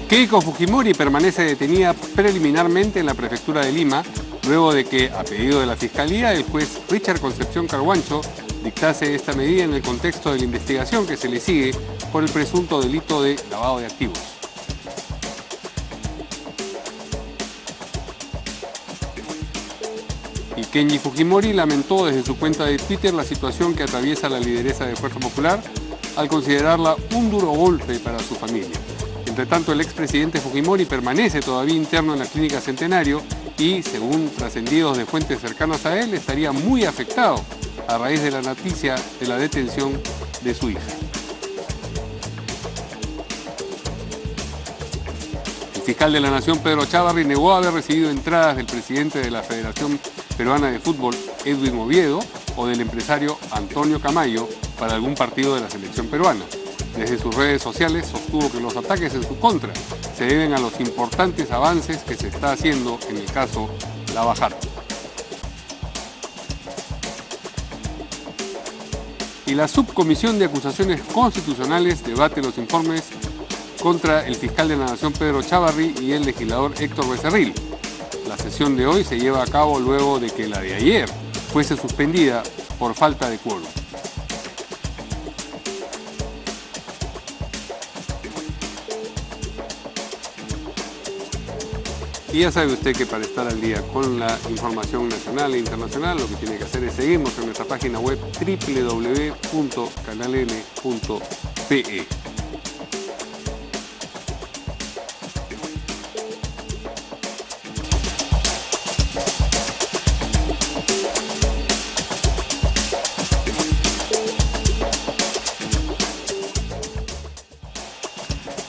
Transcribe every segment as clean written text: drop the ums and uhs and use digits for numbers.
Keiko Fujimori permanece detenida preliminarmente en la prefectura de Lima, luego de que, a pedido de la Fiscalía, el juez Richard Concepción Carhuancho dictase esta medida en el contexto de la investigación que se le sigue por el presunto delito de lavado de activos. Y Kenji Fujimori lamentó desde su cuenta de Twitter la situación que atraviesa la lideresa de Fuerza Popular al considerarla un duro golpe para su familia. Entre tanto, el expresidente Fujimori permanece todavía interno en la Clínica Centenario y, según trascendidos de fuentes cercanas a él, estaría muy afectado a raíz de la noticia de la detención de su hija. El fiscal de la Nación, Pedro Chávarri, negó haber recibido entradas del presidente de la Federación Peruana de Fútbol, Edwin Oviedo, o del empresario Antonio Camayo para algún partido de la selección peruana. Desde sus redes sociales sostuvo que los ataques en su contra se deben a los importantes avances que se está haciendo en el caso Lava Jato. Y la Subcomisión de Acusaciones Constitucionales debate los informes contra el fiscal de la Nación, Pedro Chávarri, y el legislador Héctor Becerril. La sesión de hoy se lleva a cabo luego de que la de ayer fuese suspendida por falta de quórum. Y ya sabe usted que para estar al día con la información nacional e internacional, lo que tiene que hacer es seguirnos en nuestra página web www.canaln.pe.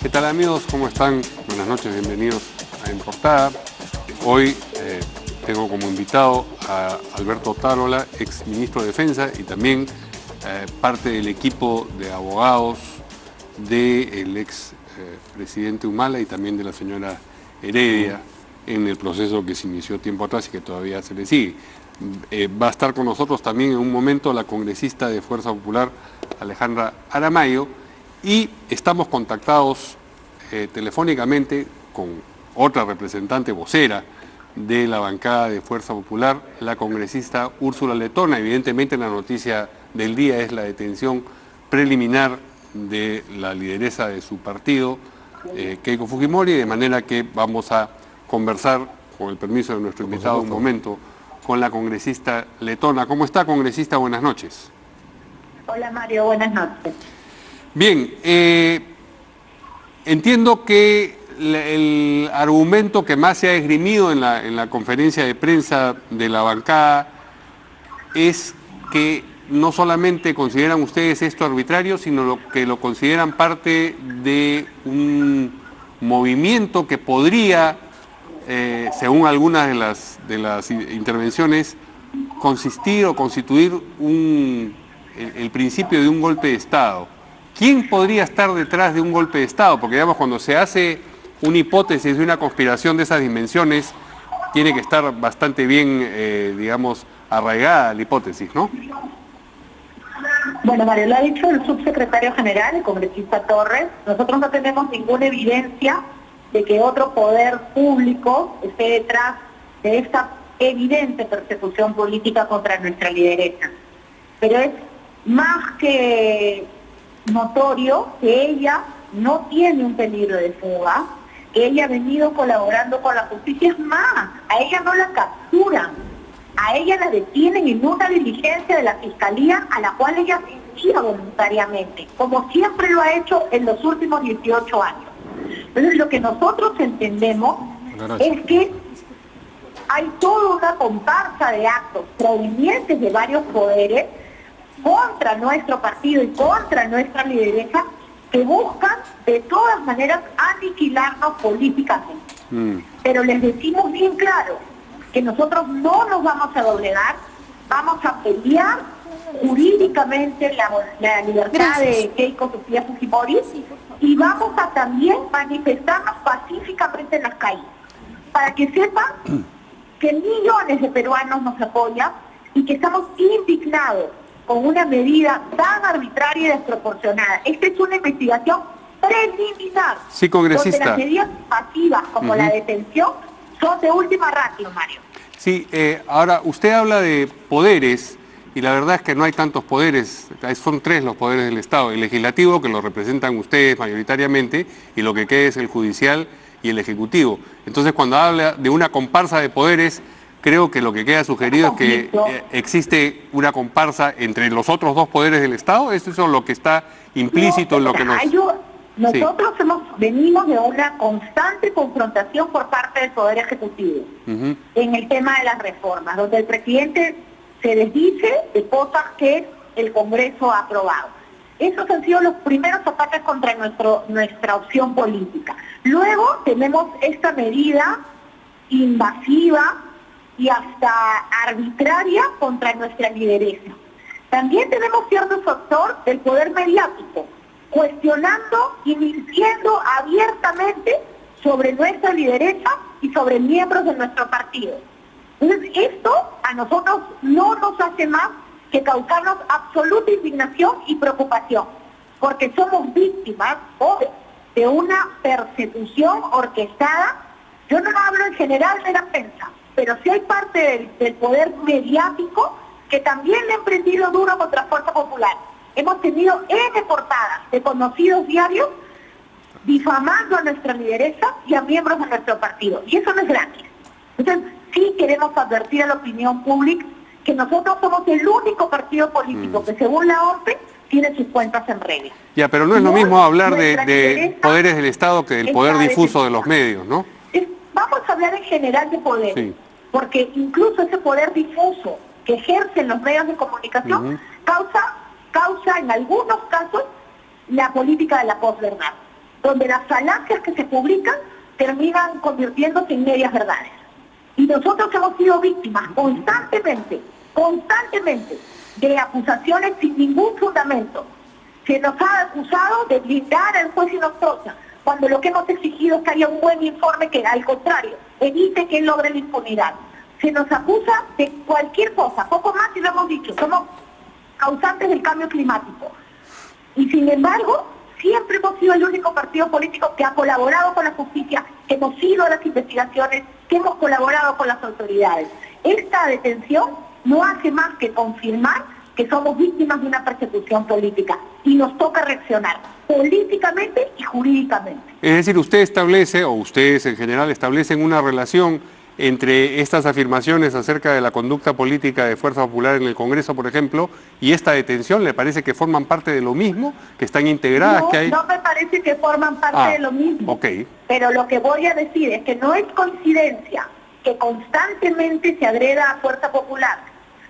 ¿Qué tal, amigos? ¿Cómo están? Buenas noches, bienvenidos a En Portada. Hoy tengo como invitado a Alberto Otárola, ex ministro de Defensa y también parte del equipo de abogados del ex presidente Humala y también de la señora Heredia en el proceso que se inició tiempo atrás y que todavía se le sigue. Va a estar con nosotros también en un momento la congresista de Fuerza Popular, Alejandra Aramayo, y estamos contactados telefónicamente con otra representante vocera de la bancada de Fuerza Popular, la congresista Úrsula Letona. Evidentemente la noticia del día es la detención preliminar de la lideresa de su partido, Keiko Fujimori, de manera que vamos a conversar, con el permiso de nuestro invitado, un momento con la congresista Letona. ¿Cómo está, congresista? Buenas noches. Hola, Mario, buenas noches. Bien, entiendo que el argumento que más se ha esgrimido en la conferencia de prensa de la bancada es que no solamente consideran ustedes esto arbitrario, sino que lo consideran parte de un movimiento que podría, según algunas de las intervenciones, consistir o constituir el principio de un golpe de Estado. ¿Quién podría estar detrás de un golpe de Estado? Porque, digamos, cuando se hace una hipótesis de una conspiración de esas dimensiones, tiene que estar bastante bien, digamos, arraigada la hipótesis, ¿no? Bueno, Mario, lo ha dicho el subsecretario general, el congresista Torres. Nosotros no tenemos ninguna evidencia de que otro poder público esté detrás de esta evidente persecución política contra nuestra lideresa. Pero es más que notorio que ella no tiene un peligro de fuga, que ella ha venido colaborando con la justicia. Es más, a ella no la capturan, a ella la detienen en una diligencia de la Fiscalía a la cual ella asistía voluntariamente, como siempre lo ha hecho en los últimos 18 años. Entonces, lo que nosotros entendemos es que hay toda una comparsa de actos provenientes de varios poderes contra nuestro partido y contra nuestra lideresa, que buscan de todas maneras aniquilarnos políticamente. Pero les decimos bien claro que nosotros no nos vamos a doblegar, vamos a pelear jurídicamente la libertad de Keiko Fujimori y vamos a también manifestarnos pacíficamente en las calles, para que sepan que millones de peruanos nos apoyan y que estamos indignados con una medida tan arbitraria y desproporcionada. Esta es una investigación preliminar. Sí, congresista. Donde las medidas pasivas, como la detención, son de última ratio, Mario. Sí, ahora usted habla de poderes y la verdad es que no hay tantos poderes, son 3 los poderes del Estado, el legislativo que lo representan ustedes mayoritariamente y lo que queda es el judicial y el ejecutivo. Entonces cuando habla de una comparsa de poderes, creo que lo que queda sugerido es que existe una comparsa entre los otros 2 poderes del Estado. ¿Eso es lo que está implícito en lo que nos... Nosotros venimos de una constante confrontación por parte del Poder Ejecutivo en el tema de las reformas, donde el presidente se desdice de cosas que el Congreso ha aprobado. Esos han sido los primeros ataques contra nuestra opción política. Luego tenemos esta medida invasiva y hasta arbitraria contra nuestra lideresa. También tenemos cierto factor del poder mediático, cuestionando y mintiendo abiertamente sobre nuestra lideresa y sobre miembros de nuestro partido. Entonces, esto a nosotros no nos hace más que causarnos absoluta indignación y preocupación, porque somos víctimas hoy de una persecución orquestada. Yo no hablo en general de la prensa, pero sí hay parte del poder mediático que también le ha emprendido duro contra Fuerza Popular. Hemos tenido N portadas de conocidos diarios difamando a nuestra lideresa y a miembros de nuestro partido. Y eso no es gratis. Entonces, sí queremos advertir a la opinión pública que nosotros somos el único partido político que, según la OMPE, tiene sus cuentas en regla. Ya, pero no es lo mismo hablar de poderes del Estado que del poder difuso de los medios, ¿no? Vamos a hablar en general de poder, porque incluso ese poder difuso que ejercen los medios de comunicación causa en algunos casos la política de la posverdad, donde las falacias que se publican terminan convirtiéndose en medias verdades. Y nosotros hemos sido víctimas constantemente de acusaciones sin ningún fundamento. Se nos ha acusado de blindar al juez Hinojosa, cuando lo que hemos exigido es que haya un buen informe que, al contrario, evite que él logre la impunidad. Se nos acusa de cualquier cosa, poco más y lo hemos dicho, somos causantes del cambio climático. Y sin embargo, siempre hemos sido el único partido político que ha colaborado con la justicia, que hemos ido a las investigaciones, que hemos colaborado con las autoridades. Esta detención no hace más que confirmar que somos víctimas de una persecución política y nos toca reaccionar políticamente y jurídicamente. Es decir, usted establece, o ustedes en general establecen una relación entre estas afirmaciones acerca de la conducta política de Fuerza Popular en el Congreso, por ejemplo, y esta detención. ¿Le parece que forman parte de lo mismo? ¿Que están integradas? No, que hay... no me parece que forman parte de lo mismo. Okay. Pero lo que voy a decir es que no es coincidencia que constantemente se agreda a Fuerza Popular,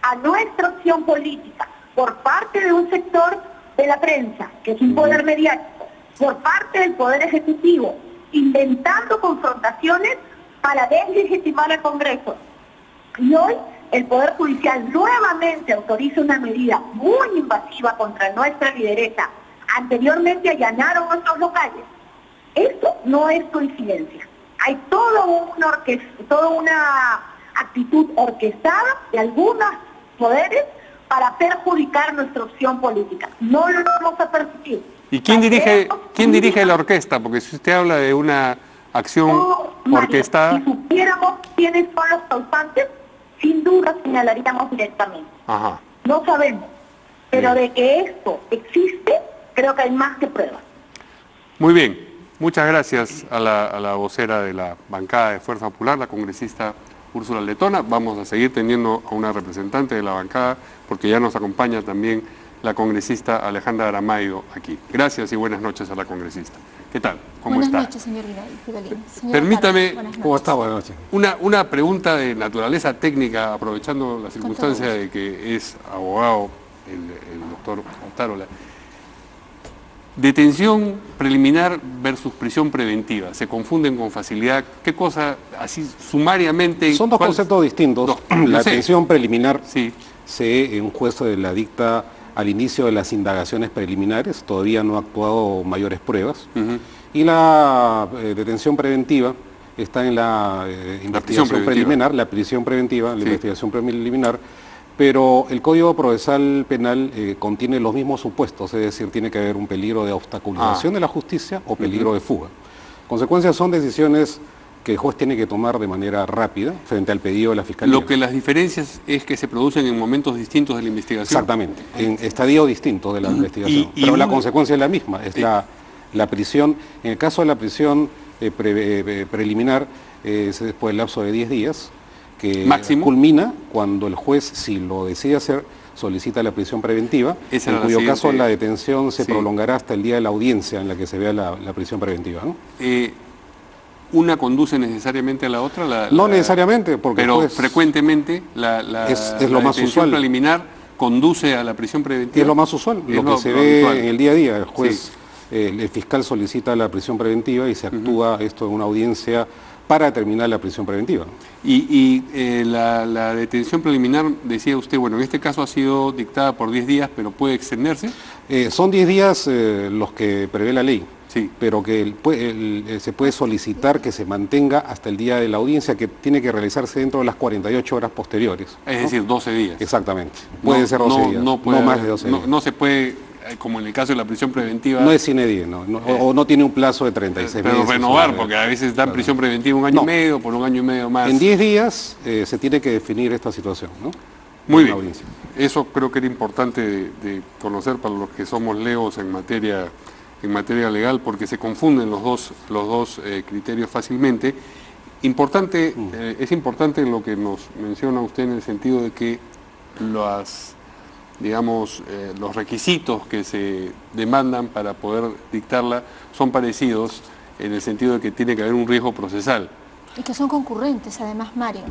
a nuestra opción política, por parte de un sector de la prensa, que es un poder mediático, por parte del Poder Ejecutivo, inventando confrontaciones para deslegitimar al Congreso. Y hoy el Poder Judicial nuevamente autoriza una medida muy invasiva contra nuestra lideresa. Anteriormente allanaron nuestros locales. Esto no es coincidencia. Hay toda una actitud orquestada de algunos poderes para perjudicar nuestra opción política. No lo vamos a permitir. ¿Y quién dirige la orquesta? Porque si usted habla de una acción orquestada... Si supiéramos quiénes son los causantes, sin duda señalaríamos directamente. Ajá. No sabemos, pero de que esto existe, creo que hay más que pruebas. Muy bien, muchas gracias a la vocera de la bancada de Fuerza Popular, la congresista Úrsula Letona. Vamos a seguir teniendo a una representante de la bancada, porque ya nos acompaña también la congresista Alejandra Aramayo aquí. Gracias y buenas noches a la congresista. ¿Qué tal? ¿Cómo está? Buenas noches, señor Rivalín. Permítame, ¿Cómo está? Buenas noches. Una pregunta de naturaleza técnica, aprovechando la circunstancia de que es abogado el doctor Otárola. Detención preliminar versus prisión preventiva, ¿se confunden con facilidad? ¿Qué cosa, así sumariamente? Son dos conceptos distintos. La detención preliminar, sí, un juez la dicta al inicio de las indagaciones preliminares, todavía no ha actuado mayores pruebas, y la detención preventiva está en la investigación preliminar, la prisión preventiva, la investigación preliminar, pero el Código Procesal Penal contiene los mismos supuestos, es decir, tiene que haber un peligro de obstaculización de la justicia o peligro de fuga. Consecuencias son decisiones que el juez tiene que tomar de manera rápida frente al pedido de la Fiscalía. Lo que las diferencias es que se producen en momentos distintos de la investigación. Exactamente, en estadios distintos de la investigación. Pero la consecuencia es la misma, es la prisión. En el caso de la prisión preliminar, es después del lapso de 10 días, que máximo culmina cuando el juez, si lo decide hacer, solicita la prisión preventiva, en cuyo caso la detención se prolongará hasta el día de la audiencia en la que se vea la prisión preventiva, ¿no? ¿Una conduce necesariamente a la otra? No necesariamente, porque pero pues, frecuentemente es lo más usual. Preliminar conduce a la prisión preventiva. Es lo más usual, lo que se ve en el día a día. El juez, el fiscal solicita la prisión preventiva y se actúa esto en una audiencia para determinar la prisión preventiva. Y la detención preliminar, decía usted, bueno, en este caso ha sido dictada por 10 días, pero puede extenderse. Son 10 días los que prevé la ley. Sí. Pero que se puede solicitar que se mantenga hasta el día de la audiencia, que tiene que realizarse dentro de las 48 horas posteriores. Es decir, 12 días. Exactamente. Puede ser 12 días, no más de 12 días. No se puede, como en el caso de la prisión preventiva... No es sine die, o no tiene un plazo de 36 meses. Pero renovar, porque a veces dan prisión preventiva un año y medio, por un año y medio más. En 10 días se tiene que definir esta situación, ¿no? Muy bien. Eso creo que era importante de conocer para los que somos leos en materia legal, porque se confunden los dos criterios fácilmente. Es importante lo que nos menciona usted en el sentido de que los requisitos que se demandan para poder dictarla son parecidos en el sentido de que tiene que haber un riesgo procesal. Y que son concurrentes, además, Mario.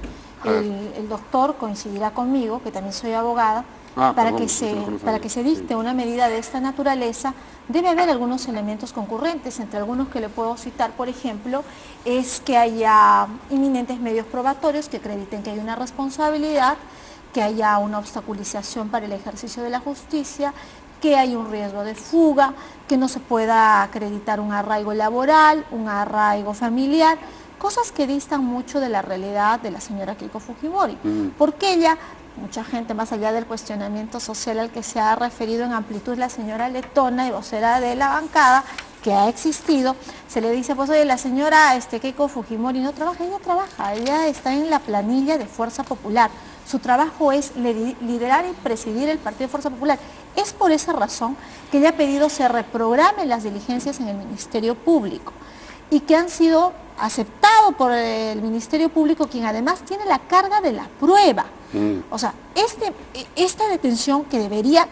El doctor coincidirá conmigo, que también soy abogada, para que se dicte una medida de esta naturaleza, debe haber algunos elementos concurrentes, entre algunos que le puedo citar, por ejemplo, es que haya inminentes medios probatorios que acrediten que hay una responsabilidad, que haya una obstaculización para el ejercicio de la justicia, que hay un riesgo de fuga, que no se pueda acreditar un arraigo laboral, un arraigo familiar, cosas que distan mucho de la realidad de la señora Keiko Fujimori, porque ella... Mucha gente, más allá del cuestionamiento social al que se ha referido en amplitud la señora letona y vocera de la bancada, que ha existido, se le dice, pues oye, la señora Keiko Fujimori no trabaja, ella está en la planilla de Fuerza Popular. Su trabajo es liderar y presidir el Partido de Fuerza Popular. Es por esa razón que ella ha pedido se reprogramen las diligencias en el Ministerio Público y que han sido aceptados por el Ministerio Público, quien además tiene la carga de la prueba. O sea, esta detención que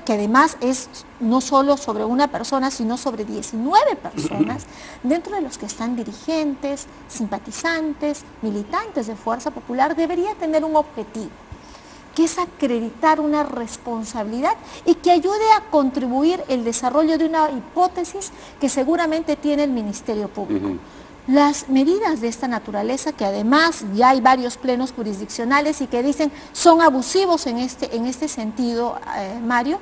además es no solo sobre una persona, sino sobre 19 personas, dentro de los que están dirigentes, simpatizantes, militantes de Fuerza Popular, debería tener un objetivo, que es acreditar una responsabilidad y que ayude a contribuir el desarrollo de una hipótesis que seguramente tiene el Ministerio Público. Las medidas de esta naturaleza, que además ya hay varios plenos jurisdiccionales y que dicen son abusivos en este sentido, Mario,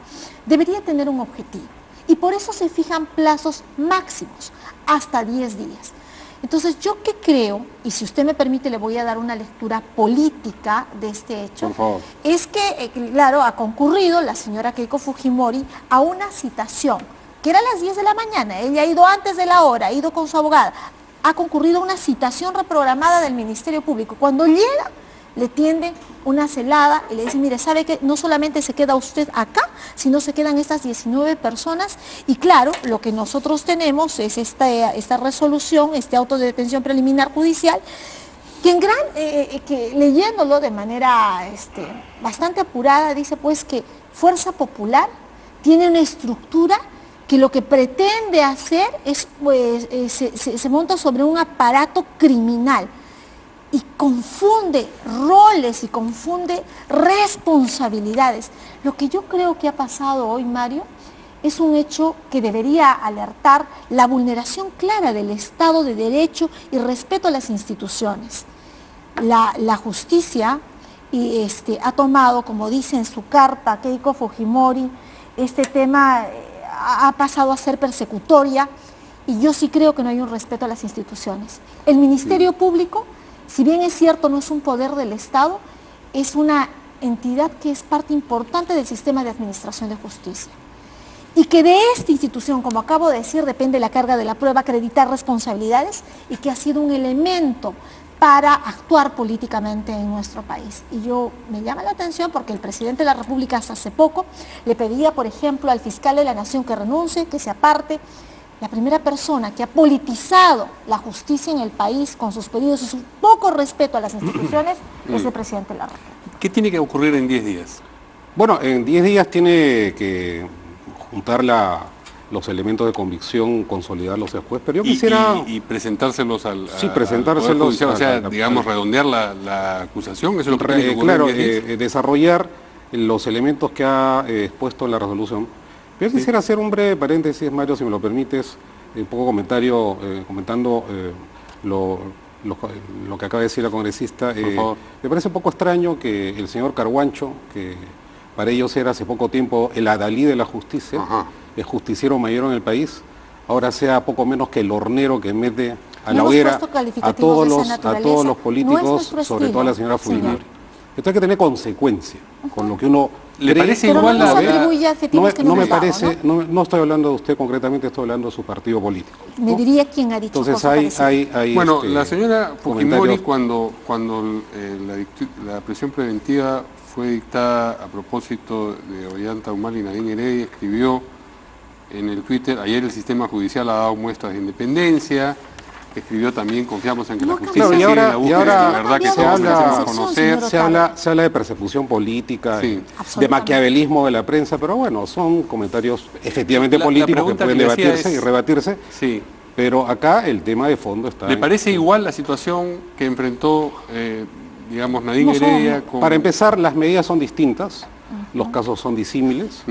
debería tener un objetivo. Y por eso se fijan plazos máximos, hasta 10 días. Entonces, ¿yo qué creo? Y si usted me permite, le voy a dar una lectura política de este hecho. Por favor. Es que, claro, ha concurrido la señora Keiko Fujimori a una citación, que era a las 10 de la mañana. Ella ha ido antes de la hora, ha ido con su abogada. Ha concurrido a una citación reprogramada del Ministerio Público. Cuando llega, le tienden una celada y le dicen, mire, ¿sabe qué? No solamente se queda usted acá, sino se quedan estas 19 personas. Y claro, lo que nosotros tenemos es esta resolución, este auto de detención preliminar judicial, que leyéndolo de manera bastante apurada, dice pues que Fuerza Popular tiene una estructura que lo que pretende hacer es, pues, se monta sobre un aparato criminal y confunde roles y confunde responsabilidades. Lo que yo creo que ha pasado hoy, Mario, es un hecho que debería alertar la vulneración clara del Estado de Derecho y respeto a las instituciones. La justicia ha tomado, como dice en su carta Keiko Fujimori, este tema ha pasado a ser persecutoria y yo sí creo que no hay un respeto a las instituciones. El Ministerio Público, si bien es cierto no es un poder del Estado, es una entidad que es parte importante del sistema de administración de justicia. Y que de esta institución, como acabo de decir, depende la carga de la prueba, acreditar responsabilidades y que ha sido un elemento para actuar políticamente en nuestro país. Y me llama la atención porque el presidente de la República hasta hace poco le pedía, por ejemplo, al fiscal de la Nación que renuncie, que se aparte. La primera persona que ha politizado la justicia en el país con sus pedidos y su poco respeto a las instituciones es el presidente de la República. ¿Qué tiene que ocurrir en 10 días? Bueno, en 10 días tiene que juntar los elementos de convicción, consolidarlos al juez, pero yo quisiera... Y presentárselos al... Sí, presentárselos... O sea, digamos, redondear la acusación, eso es lo que tiene que ocurrir. Claro, desarrollar los elementos que ha expuesto en la resolución. Yo quisiera hacer un breve paréntesis, Mario, si me lo permites, un poco comentario, comentando lo que acaba de decir la congresista. Me parece un poco extraño que el señor Carguancho, que para ellos era hace poco tiempo el adalí de la justicia, el justiciero mayor en el país, ahora sea poco menos que el hornero que mete a la hoguera a todos los políticos, sobre todo a la señora Fujimori. Esto hay que tener consecuencia con lo que uno... ¿Le parece igual no me parece, no estoy hablando de usted concretamente, estoy hablando de su partido político, ¿no? Me diría quién ha dicho. Entonces hay bueno, la señora Fujimori cuando la prisión preventiva fue dictada a propósito de Ollanta Humala y Nadine Heredia, escribió en el Twitter: ayer el sistema judicial ha dado muestras de independencia. Escribió también: confiamos en que la justicia sigue en la búsqueda de la verdad que todos merecemos conocer. Se habla de persecución política, de maquiavelismo de la prensa, pero bueno, son comentarios efectivamente políticos que pueden debatirse y rebatirse. Sí. Pero acá el tema de fondo está... ¿Le parece igual la situación que enfrentó, digamos, Nadine Heredia? Para empezar, las medidas son distintas. Los casos son disímiles.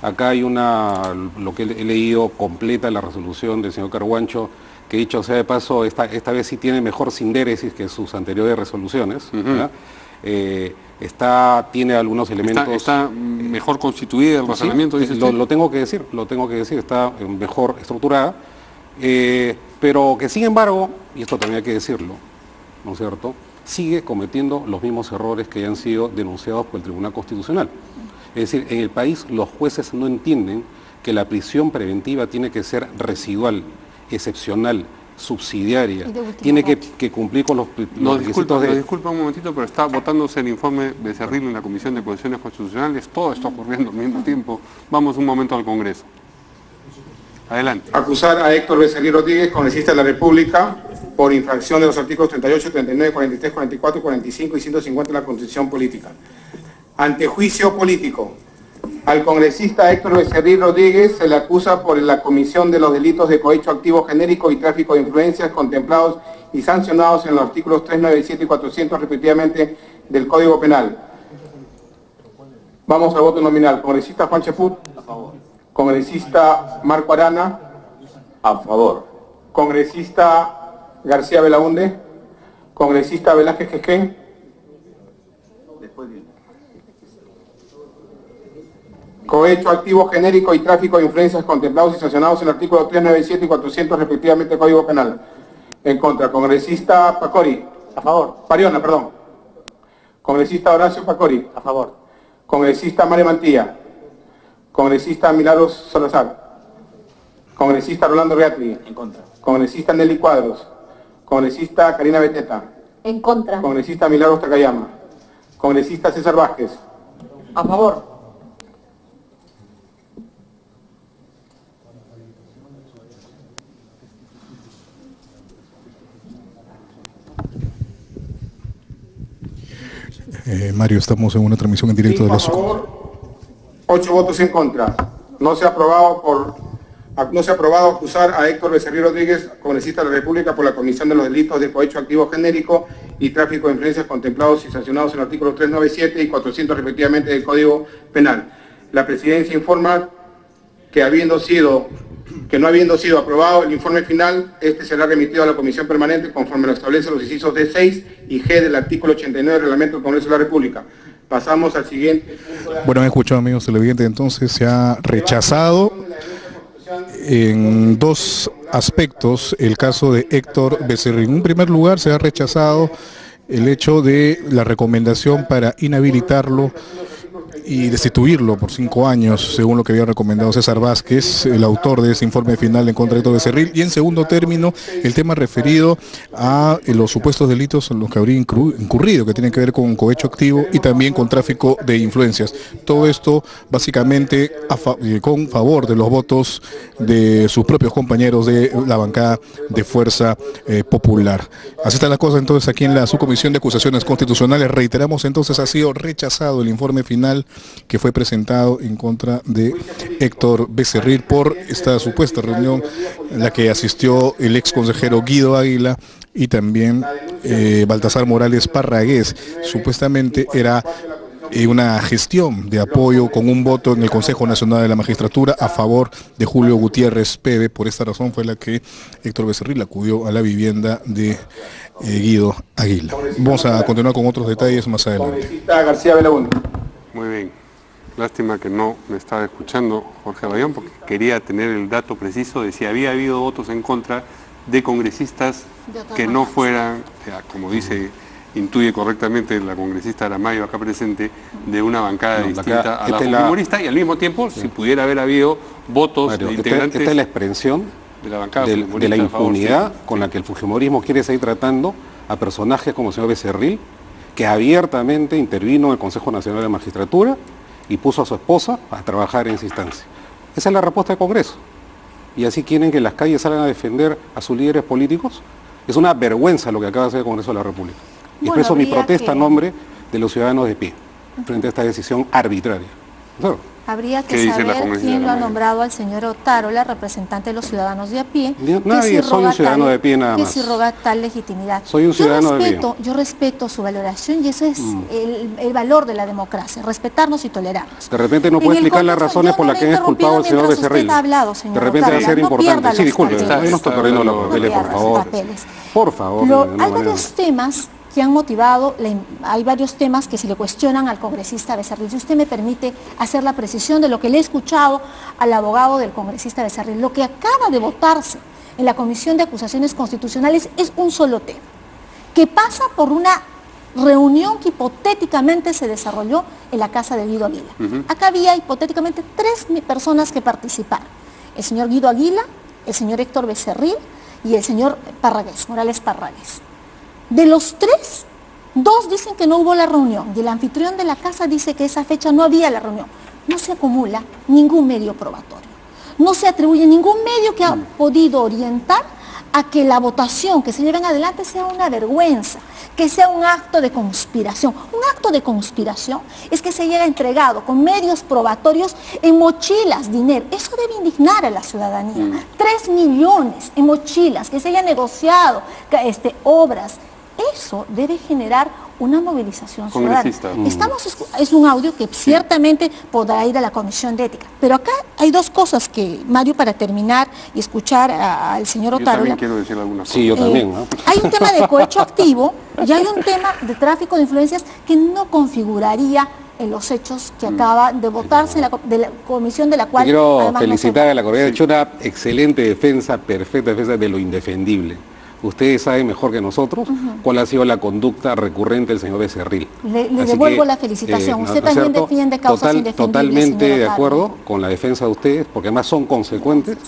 Acá hay lo que he leído completa, la resolución del señor Carguancho, que dicho sea de paso, esta vez sí tiene mejor sindéresis que sus anteriores resoluciones. Tiene algunos elementos... Está mejor constituida el razonamiento, dice usted. Lo tengo que decir, está mejor estructurada, pero que sin embargo, y esto también hay que decirlo, ¿no es cierto?, sigue cometiendo los mismos errores que ya han sido denunciados por el Tribunal Constitucional. Es decir, en el país los jueces no entienden que la prisión preventiva tiene que ser residual, excepcional, subsidiaria, tiene que cumplir con los requisitos de... Disculpa un momentito, pero está votándose el informe Becerril en la Comisión de Cuestiones Constitucionales, todo está ocurriendo al mismo tiempo. Vamos un momento al Congreso. Adelante. Acusar a Héctor Becerril Rodríguez, congresista de la República, por infracción de los artículos 38, 39, 43, 44, 45 y 150 de la Constitución Política. Ante juicio político, al congresista Héctor Becerril Rodríguez se le acusa por la comisión de los delitos de cohecho activo genérico y tráfico de influencias contemplados y sancionados en los artículos 397 y 400 respectivamente del Código Penal. Vamos al voto nominal. Congresista Juan Cheput. A favor. Congresista Marco Arana. A favor. Congresista García Belaunde. Congresista Velázquez Quezquén. Después viene. Cohecho activo genérico y tráfico de influencias contemplados y sancionados en el artículo 397 y 400 respectivamente del Código Penal. En contra. Congresista Pacori. A favor. Pariona, perdón. Congresista Horacio Pacori. A favor. Congresista María Mantilla. Congresista Milagros Salazar. Congresista Rolando Beatriz. En contra. Congresista Nelly Cuadros. Congresista Karina Beteta. En contra. Congresista Milagros Takayama. Congresista César Vázquez. A favor. Mario, estamos en una transmisión en directo de la SUCOM. 8 votos en contra. No se ha aprobado acusar a Héctor Becerril Rodríguez, congresista de la República, por la comisión de los delitos de cohecho activo genérico y tráfico de influencias contemplados y sancionados en el artículo 397 y 400 respectivamente del Código Penal. La Presidencia informa que no habiendo sido aprobado el informe final, este será remitido a la Comisión Permanente conforme lo establecen los incisos D6 y G del artículo 89 del Reglamento del Congreso de la República. Pasamos al siguiente. Bueno, me han escuchado, amigos televidentes, entonces se ha rechazado en dos aspectos el caso de Héctor Becerril. En un primer lugar, se ha rechazado el hecho de la recomendación para inhabilitarlo y destituirlo por 5 años, según lo que había recomendado César Vázquez, el autor de ese informe final en contra de Héctor Becerril, y en segundo término, el tema referido a los supuestos delitos en los que habría incurrido, que tienen que ver con cohecho activo y también con tráfico de influencias. Todo esto básicamente con favor de los votos de sus propios compañeros de la bancada de Fuerza Popular. Así está la cosa entonces aquí en la Subcomisión de Acusaciones Constitucionales. Reiteramos entonces, ha sido rechazado el informe final que fue presentado en contra de Héctor Becerril por esta supuesta reunión en la que asistió el ex consejero Guido Águila y también Baltasar Morales Parragués. Supuestamente era una gestión de apoyo con un voto en el Consejo Nacional de la Magistratura a favor de Julio Gutiérrez Peve. Por esta razón fue la que Héctor Becerril acudió a la vivienda de Guido Águila. Vamos a continuar con otros detalles más adelante. Muy bien. Lástima que no me estaba escuchando Jorge Bayón, porque quería tener el dato preciso de si había habido votos en contra de congresistas que no fueran, como dice, intuye correctamente la congresista Aramayo acá presente, de una bancada distinta a la fujimorista, y al mismo tiempo, si pudiera haber habido votos Mario, de integrantes... Esta es la expresión de la bancada de la impunidad con la que el fujimorismo quiere seguir tratando a personajes como el señor Becerril, que abiertamente intervino en el Consejo Nacional de la Magistratura y puso a su esposa a trabajar en esa instancia. Esa es la respuesta del Congreso. Y así quieren que las calles salgan a defender a sus líderes políticos. Es una vergüenza lo que acaba de hacer el Congreso de la República. Y expreso mi protesta en nombre de los ciudadanos de pie, frente a esta decisión arbitraria. ¿No? Habría que saber quién lo ha nombrado al señor Otárola, representante de los ciudadanos de a pie. Nadie, soy un ciudadano de pie nada más. Que si roga tal legitimidad. Soy un ciudadano de pie. Yo respeto su valoración y ese es el valor de la democracia, respetarnos y tolerarnos. De repente no puede explicar las razones por las que han exculpado al señor Becerril. De repente va a ser importante. Sí, disculpe, no estoy perdiendo los papeles, por favor. Por favor. Hay varios temas que han motivado, hay varios temas que se le cuestionan al congresista Becerril. Si usted me permite hacer la precisión de lo que le he escuchado al abogado del congresista Becerril, lo que acaba de votarse en la Comisión de Acusaciones Constitucionales es un solo tema, que pasa por una reunión que hipotéticamente se desarrolló en la casa de Guido Águila. Acá había hipotéticamente 3 personas que participaron: el señor Guido Águila, el señor Héctor Becerril y el señor Parragués, Morales Parragués. De los 3, 2 dicen que no hubo la reunión y el anfitrión de la casa dice que esa fecha no había la reunión. No se acumula ningún medio probatorio. No se atribuye ningún medio que ha podido orientar a que la votación que se lleve adelante sea una vergüenza, que sea un acto de conspiración. Un acto de conspiración es que se llega entregado con medios probatorios en mochilas, dinero. Eso debe indignar a la ciudadanía. 3 millones en mochilas, que se haya negociado obras. Eso debe generar una movilización ciudadana. Es un audio que ciertamente podrá ir a la Comisión de Ética. Pero acá hay 2 cosas que, Mario, para terminar y escuchar al señor Otárola. Yo también quiero decir algunas cosas. Sí, yo también, ¿no? Hay un tema de cohecho activo y hay un tema de tráfico de influencias que no configuraría en los hechos que acaba de votarse de la comisión de la cual... Quiero felicitar a la Correa. Ha hecho una excelente defensa, perfecta defensa de lo indefendible. Ustedes saben mejor que nosotros cuál ha sido la conducta recurrente del señor Becerril. Le devuelvo la felicitación. Usted también defiende causas indefendibles. Totalmente de acuerdo con la defensa de ustedes, porque además son consecuentes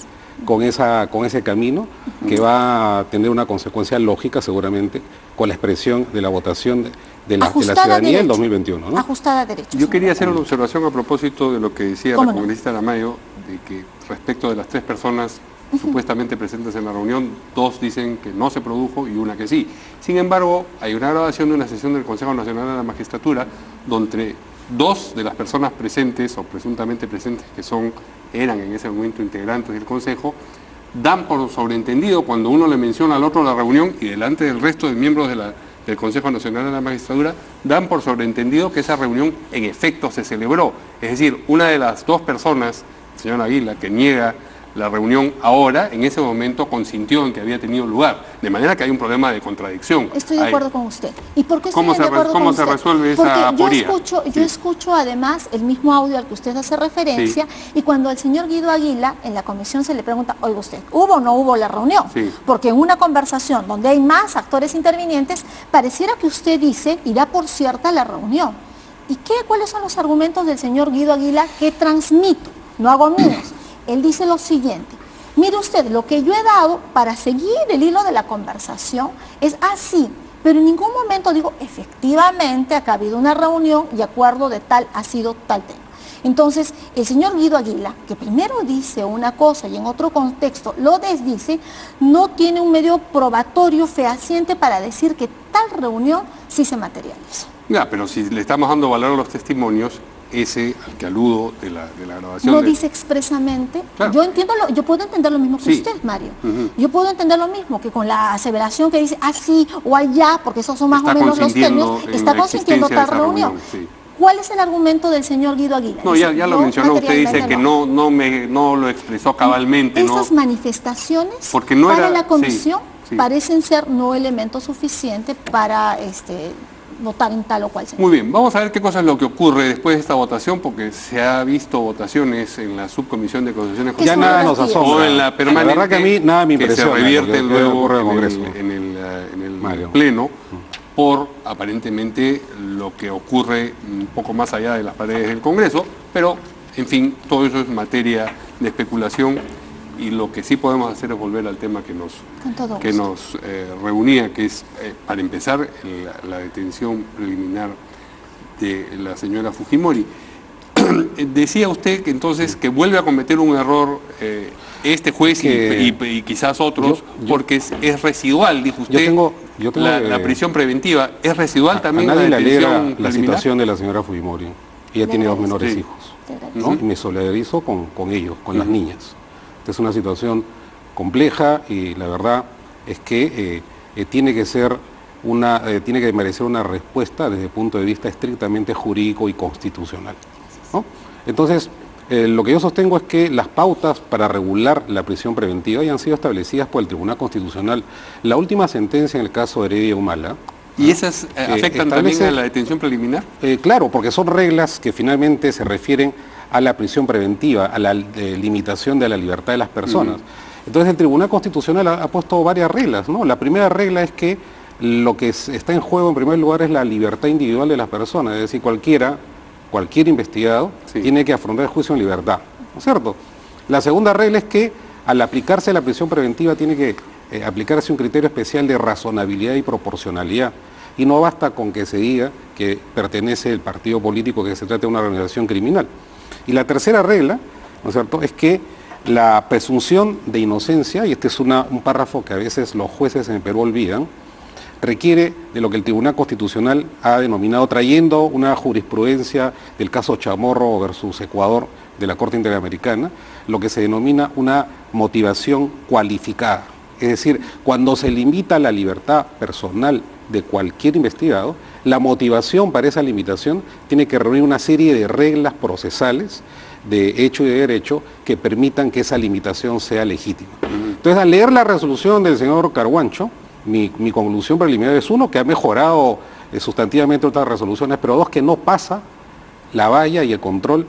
con ese camino que va a tener una consecuencia lógica seguramente con la expresión de la votación de la ciudadanía en 2021. ¿no? Ajustada a derecho. Yo quería hacer una observación a propósito de lo que decía la congresista Aramayo, de que respecto de las 3 personas supuestamente presentes en la reunión, 2 dicen que no se produjo y 1 que sí. Sin embargo, hay una grabación de una sesión del Consejo Nacional de la Magistratura donde 2 de las personas presentes o presuntamente presentes que eran en ese momento integrantes del Consejo, dan por sobreentendido cuando uno le menciona al otro la reunión y delante del resto de miembros del Consejo Nacional de la Magistratura, dan por sobreentendido que esa reunión en efecto se celebró. Es decir, una de las 2 personas, el señor Águila, que niega la reunión ahora, en ese momento consintió en que había tenido lugar. De manera que hay un problema de contradicción. Estoy de acuerdo con usted. ¿Y por qué estoy de acuerdo con usted? ¿Cómo se resuelve esa aporía? Yo escucho además el mismo audio al que usted hace referencia, y cuando al señor Guido Aguila en la comisión se le pregunta, oiga usted, ¿hubo o no hubo la reunión? Porque en una conversación donde hay más actores intervinientes, pareciera que usted dice, irá por cierta la reunión. ¿Y cuáles son los argumentos del señor Guido Aguila que transmito? No hago míos. Él dice lo siguiente: mire usted, lo que yo he dado para seguir el hilo de la conversación es así, pero en ningún momento digo, efectivamente, acá ha habido una reunión y acuerdo de tal, ha sido tal tema. Entonces, el señor Guido Aguila, que primero dice una cosa y en otro contexto lo desdice, no tiene un medio probatorio fehaciente para decir que tal reunión sí se materializa. Ya, pero si le estamos dando valor a los testimonios, ese al que aludo de la grabación... No dice expresamente. Claro. Yo puedo entender lo mismo que usted, Mario. Yo puedo entender lo mismo que con la aseveración que dice así o allá, porque esos son más o menos los términos, está consintiendo tal reunión. ¿Cuál es el argumento del señor Guido Aguila? No, ya lo mencionó, usted dice que no lo expresó cabalmente. Esas manifestaciones para la comisión parecen ser no elemento suficiente para votar en tal o cual sentido. Muy bien, vamos a ver qué cosa es lo que ocurre después de esta votación, porque se ha visto votaciones en la subcomisión de constituciones ya nada nos asombra. O en la permanente, la verdad que a mí nada me impresiona, que se revierte luego en el pleno por aparentemente lo que ocurre un poco más allá de las paredes del Congreso, pero en fin, todo eso es materia de especulación. Y lo que sí podemos hacer es volver al tema que nos reunía, que es, para empezar, la detención preliminar de la señora Fujimori. Decía usted que entonces que vuelve a cometer un error este juez y quizás otros, porque es residual, dijo usted. La prisión preventiva es residual también. Nadie le alegra la situación de la señora Fujimori. Ella tiene 2 menores hijos, ¿no? Y me solidarizo con ellos, con las niñas. Es una situación compleja y la verdad es que tiene que merecer una respuesta desde el punto de vista estrictamente jurídico y constitucional, ¿no? Entonces, lo que yo sostengo es que las pautas para regular la prisión preventiva ya han sido establecidas por el Tribunal Constitucional. La última sentencia en el caso de Heredia Humala. ¿Y esas afectan también a la detención preliminar? Claro, porque son reglas que finalmente se refieren a la prisión preventiva, a la limitación de la libertad de las personas. Entonces el Tribunal Constitucional ha puesto varias reglas, ¿no? La primera regla es que lo que está en juego en primer lugar es la libertad individual de las personas, es decir, cualquier investigado tiene que afrontar el juicio en libertad, ¿no es cierto? La segunda regla es que al aplicarse la prisión preventiva tiene que aplicarse un criterio especial de razonabilidad y proporcionalidad. Y no basta con que se diga que pertenece el partido político, que se trata de una organización criminal. Y la tercera regla, ¿no es cierto?, es que la presunción de inocencia, y este es un párrafo que a veces los jueces en el Perú olvidan, requiere de lo que el Tribunal Constitucional ha denominado, trayendo una jurisprudencia del caso Chamorro versus Ecuador de la Corte Interamericana, lo que se denomina una motivación cualificada. Es decir, cuando se limita la libertad personal de cualquier investigado, la motivación para esa limitación tiene que reunir una serie de reglas procesales de hecho y de derecho que permitan que esa limitación sea legítima. Entonces, al leer la resolución del señor Carguancho, mi conclusión preliminar es, uno, que ha mejorado sustantivamente otras resoluciones, pero dos, que no pasa la valla y el control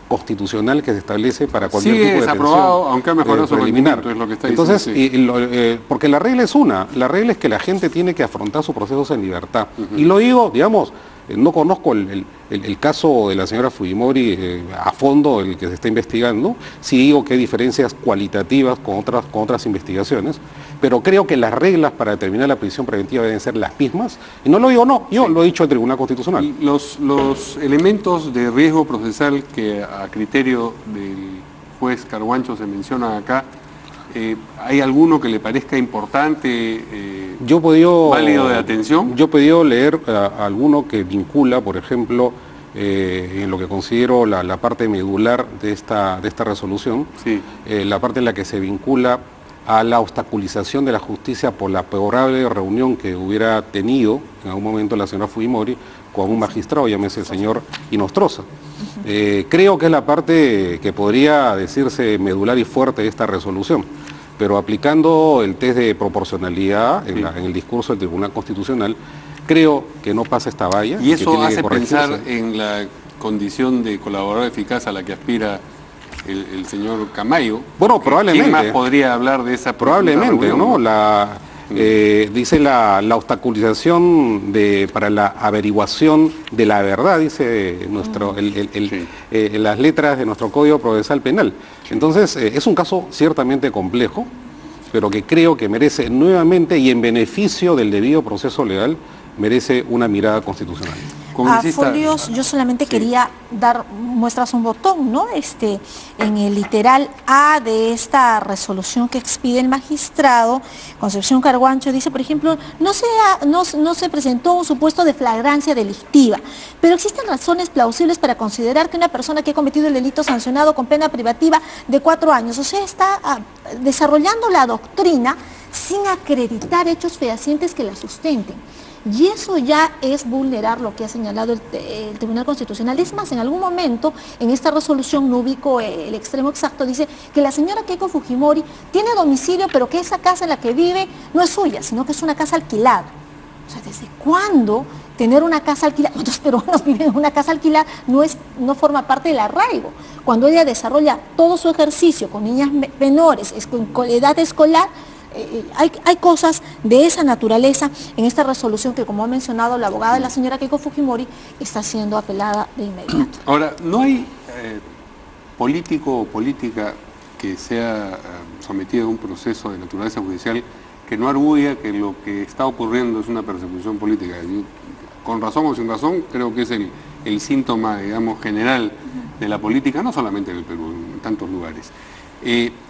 constitucional que se establece para cualquier tipo de detención. Sí, desaprobado, aunque ha mejorado su rendimiento, es lo que está diciendo. Entonces, porque la regla es la regla es que la gente tiene que afrontar sus procesos en libertad. Y lo digo, digamos, no conozco el caso de la señora Fujimori a fondo, el que se está investigando, sí digo que hay diferencias cualitativas con otras investigaciones, pero creo que las reglas para determinar la prisión preventiva deben ser las mismas, y no lo digo yo lo he dicho el Tribunal Constitucional. Y los elementos de riesgo procesal que a criterio del juez Carguancho se mencionan acá, ¿hay alguno que le parezca importante, válido de atención? Yo he podido leer alguno que vincula, por ejemplo, en lo que considero la parte medular de esta resolución, la parte en la que se vincula a la obstaculización de la justicia por la probable reunión que hubiera tenido en algún momento la señora Fujimori con un magistrado, llámese el señor Inostroza. Creo que es la parte que podría decirse medular y fuerte de esta resolución, pero aplicando el test de proporcionalidad en el discurso del Tribunal Constitucional, creo que no pasa esta valla. Y eso hace pensar en la condición de colaborador eficaz a la que aspira el señor Camayo. Bueno, probablemente. ¿Quién más podría hablar de esa probablemente, reunión, ¿no? Dice la obstaculización para la averiguación de la verdad, dice las letras de nuestro Código Procesal Penal. Entonces, es un caso ciertamente complejo, pero que creo que merece nuevamente, y en beneficio del debido proceso legal, merece una mirada constitucional. A folios, yo solamente quería dar muestras un botón, ¿no? En el literal A de esta resolución que expide el magistrado, Concepción Carguancho, dice, por ejemplo, no se presentó un supuesto de flagrancia delictiva, pero existen razones plausibles para considerar que una persona que ha cometido el delito sancionado con pena privativa de 4 años, o sea, está desarrollando la doctrina sin acreditar hechos fehacientes que la sustenten. Y eso ya es vulnerar lo que ha señalado el Tribunal Constitucional. Es más, en algún momento, en esta resolución, no ubico el extremo exacto, dice que la señora Keiko Fujimori tiene domicilio, pero que esa casa en la que vive no es suya, sino que es una casa alquilada. O sea, ¿desde cuándo tener una casa alquilada? Los peruanos viven en una casa alquilada, no forma parte del arraigo. Cuando ella desarrolla todo su ejercicio con niñas menores, con edad escolar, hay cosas de esa naturaleza en esta resolución que, como ha mencionado la abogada de la señora Keiko Fujimori, está siendo apelada de inmediato. Ahora, ¿no hay político o política que sea sometido a un proceso de naturaleza judicial que no arguya que lo que está ocurriendo es una persecución política? Yo, con razón o sin razón, creo que es el síntoma, digamos, general de la política, no solamente en el Perú, en tantos lugares.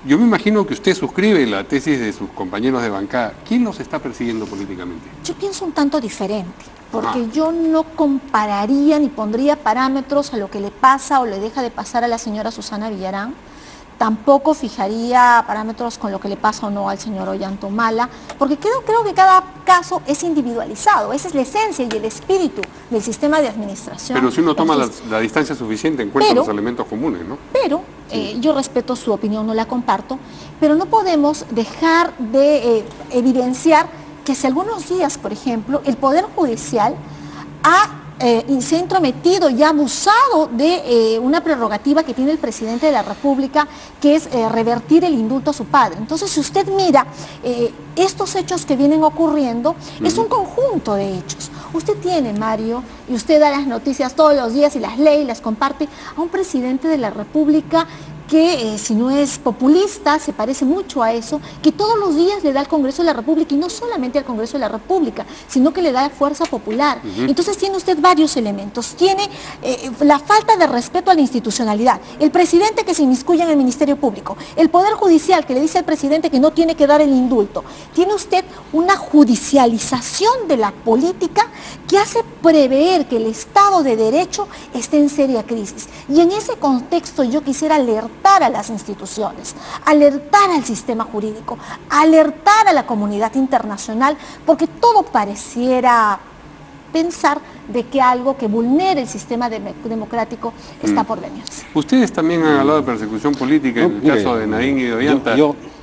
Yo me imagino que usted suscribe la tesis de sus compañeros de bancada. ¿Quién los está persiguiendo políticamente? Yo pienso un tanto diferente, porque yo no compararía ni pondría parámetros a lo que le pasa o le deja de pasar a la señora Susana Villarán. Tampoco fijaría parámetros con lo que le pasa o no al señor Ollantumala, porque creo que cada caso es individualizado. Esa es la esencia y el espíritu del sistema de administración. Pero si uno toma la distancia suficiente, encuentra los elementos comunes, ¿no? Pero yo respeto su opinión, no la comparto, pero no podemos dejar de evidenciar que hace algunos días, por ejemplo, el Poder Judicial se ha intrometido y ha abusado de una prerrogativa que tiene el presidente de la República, que es revertir el indulto a su padre. Entonces, si usted mira estos hechos que vienen ocurriendo, es un conjunto de hechos. Usted tiene, Mario, y usted da las noticias todos los días y las lee y las comparte, a un presidente de la República que si no es populista, se parece mucho a eso, que todos los días le da al Congreso de la República, y no solamente al Congreso de la República, sino que le da fuerza popular. Entonces tiene usted varios elementos. Tiene la falta de respeto a la institucionalidad, el presidente que se inmiscuye en el Ministerio Público, el Poder Judicial que le dice al presidente que no tiene que dar el indulto. Tiene usted una judicialización de la política que hace prever que el Estado de Derecho esté en seria crisis. Y en ese contexto yo quisiera alertar a las instituciones, alertar al sistema jurídico, alertar a la comunidad internacional, porque todo pareciera pensar de que algo que vulnere el sistema democrático está por venir. Ustedes también han hablado de persecución política en el caso de Nadine y de Ollanta.